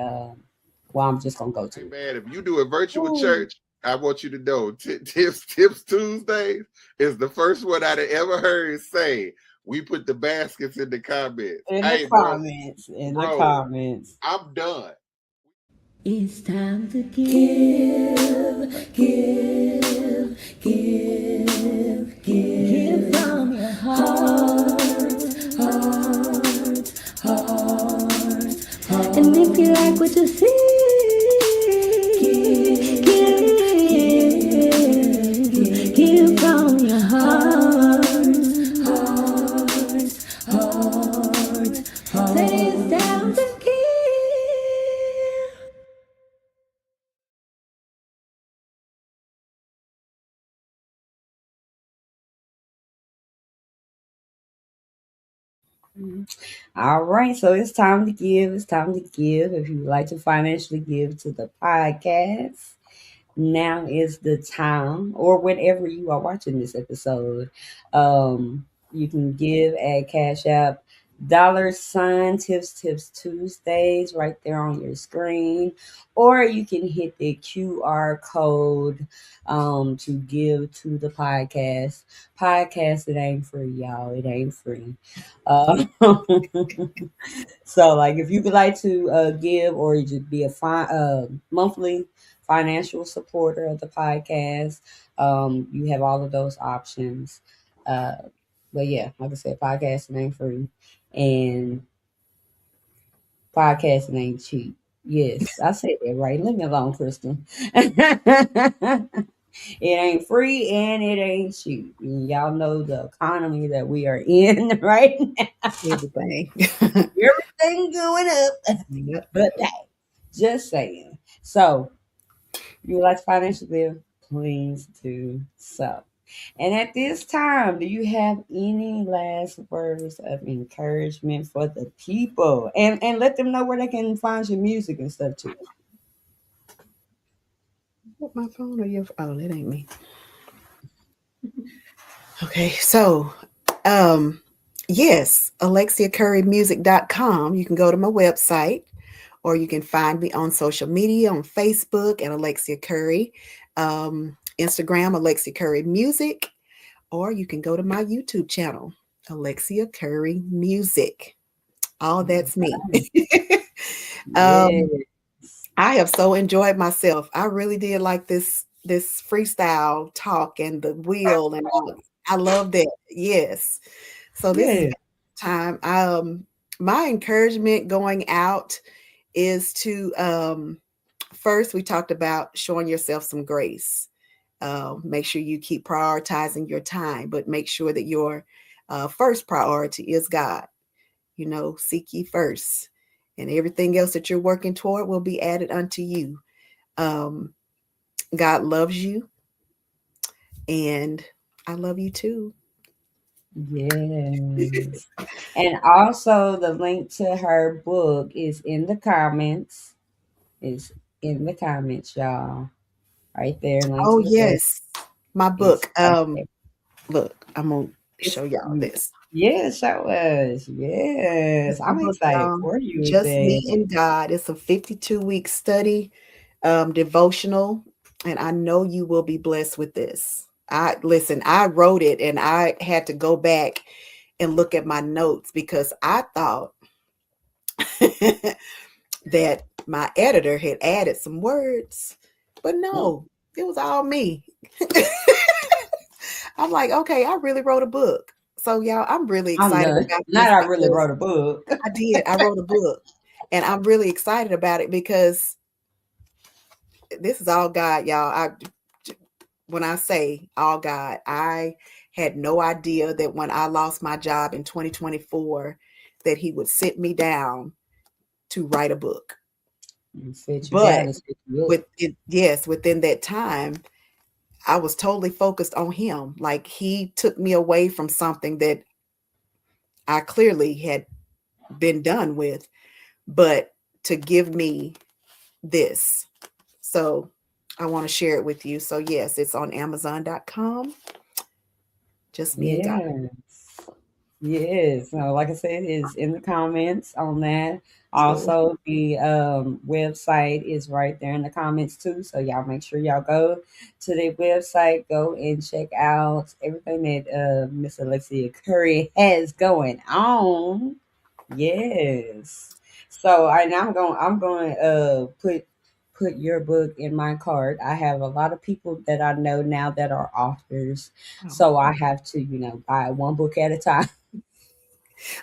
well I'm just gonna go Hey to it. man, if you do a virtual Ooh. church, I want you to know Tips Tuesdays is the first one I'd ever heard say we put the baskets in the comments. In the Hey comments. In the bro, comments. I'm done. It's time to give from your heart. And if you like what you see, give from your heart. That is down to give. All right, so it's time to give. It's time to give. If you would like to financially give to the podcast, now is the time, or whenever you are watching this episode. You can give at Cash App $Tips Tuesdays right there on your screen, or you can hit the QR code to give to the podcast. Podcast, it ain't free, y'all. It ain't free. Uh, So, like, if you would like to give or just be a monthly financial supporter of the podcast, you have all of those options. Uh, but yeah, like I said, podcasting ain't free, and podcasting ain't cheap. Yes, I said that right. Leave me alone, Kristen. It ain't free and it ain't cheap. And y'all know the economy that we are in right now. Everything. Everything going up. Yep. But hey, just saying. So, you would like to financially live? Please do so. And at this time, do you have any last words of encouragement for the people? And let them know where they can find your music and stuff too. What, my phone or your phone? Oh, that ain't me. Okay, so um yes, AlexiaCurryMusic.com. You can go to my website, or you can find me on social media on Facebook at Alexia Curry, Instagram Alexia Curry Music, or you can go to my YouTube channel, Alexia Curry Music. All that's me. Yeah. I have so enjoyed myself. I really did like this freestyle talk and the wheel and all. I love that. Yes. So this is Yeah. time. My encouragement going out is to first we talked about showing yourself some grace. Make sure you keep prioritizing your time, but make sure that your first priority is God. Seek ye first, and everything else that you're working toward will be added unto you. Um, God loves you, and I love you too. Yes. And also the link to her book is in the comments. Is in the comments, y'all. Right there. Link Oh to the book yes, my is book. right there. Look, I'm gonna It's show y'all this. yeah, show us. It's Yes. my I'm book, excited y'all. for you with Just Me that. and God. It's a 52-week study, devotional, and I know you will be blessed with this. I listen. I wrote it, and I had to go back and look at my notes because I thought that my editor had added some words, but Mm, no, it was all me. I'm like, okay, I really wrote a book. So y'all, I'm really I'm excited done. about Not this I really because wrote a book. I did. I wrote a book, and I'm really excited about it because this is all God, y'all. When I say all God, I had no idea that when I lost my job in 2024 that he would sit me down to write a book. And sit you down But and set you up. within that time, I was totally focused on him. Like he took me away from something that I clearly had been done with, but to give me this. So I want to share it with you. So yes, it's on Amazon.com. Just Me and God. Yes. Yes. So like I said, it's in the comments on that. So Also, the website is right there in the comments too. So y'all make sure y'all go to the website, go and check out everything that Miss Alexia Curry has going on. Yes. So I now I'm going put your book in my cart. I have a lot of people that I know now that are authors. oh. So I have to, buy one book at a time.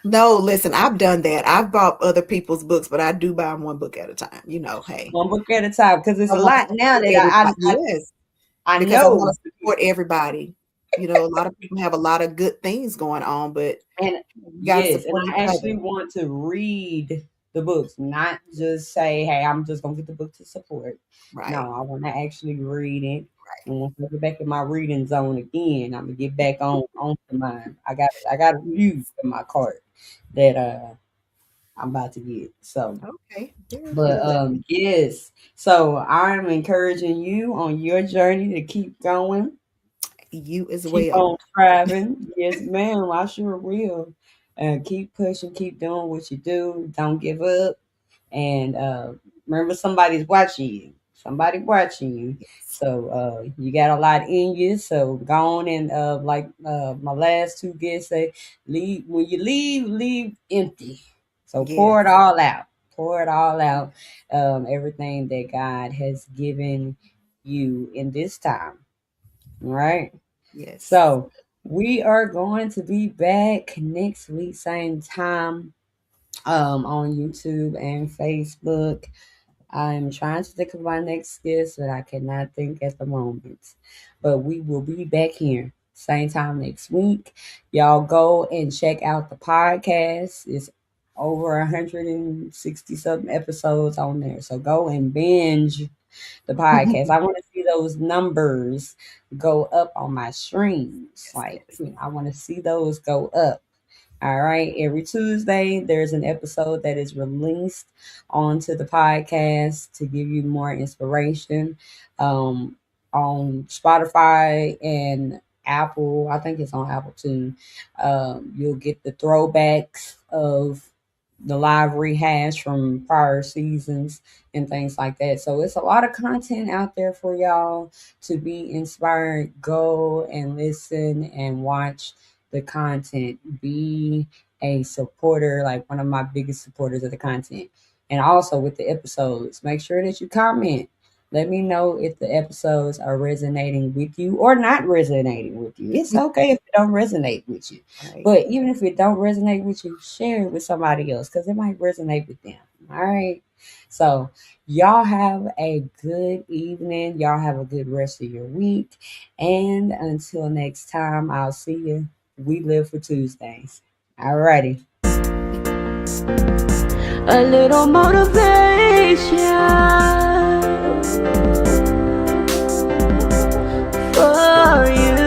No, listen, I've done that. I've bought other people's books, but I do buy them one book at a time. Hey, One book at a time because it's I a want to lot now support that everybody. Yes, I because I want know. to support everybody. A lot of people have a lot of good things going on, but And you got to yes, and support I each other. actually want to read the books, not just say, "Hey, I'm just gonna get the book to support." Right. No, I want to actually read it. And once I get back in my reading zone again, I'm gonna get back onto mine. I got a few in my cart that I'm about to get. So, Okay. Very but good. yes. So I'm encouraging you on your journey to keep going. You as Keep well. on striving. Yes, ma'am. I sure will. Keep pushing. Keep doing what you do. Don't give up. And remember, somebody's watching you. Somebody watching you. Yes. So you got a lot in you. So go on and like my last two guests say, leave when you leave empty. So pour it Yes. all out. Pour it all out. Everything that God has given you in this time. All right. Yes. So, We are going to be back next week, same time, on YouTube and Facebook. I'm trying to think of my next guest, but I cannot think at the moment. But we will be back here same time next week. Y'all go and check out the podcast. It's over 160 something episodes on there. So go and binge the podcast. I want to see those numbers go up on my streams. Yes, Like, yes. you know, I want to see those go up. All right. Every Tuesday, there's an episode that is released onto the podcast to give you more inspiration. Um, on Spotify and Apple, I think it's on Apple too. You'll get the throwbacks of the live rehash from prior seasons and things like that. So it's a lot of content out there for y'all to be inspired. Go and listen and watch the content. Be a supporter, like one of my biggest supporters of the content. And also with the episodes, make sure that you comment. Let me know if the episodes are resonating with you or not resonating with you. It's okay if it don't resonate with you. Right. But even if it don't resonate with you, share it with somebody else because it might resonate with them. All right. So y'all have a good evening. Y'all have a good rest of your week. And until next time, I'll see you. We live for Tuesdays. Alrighty. A little motivation for you.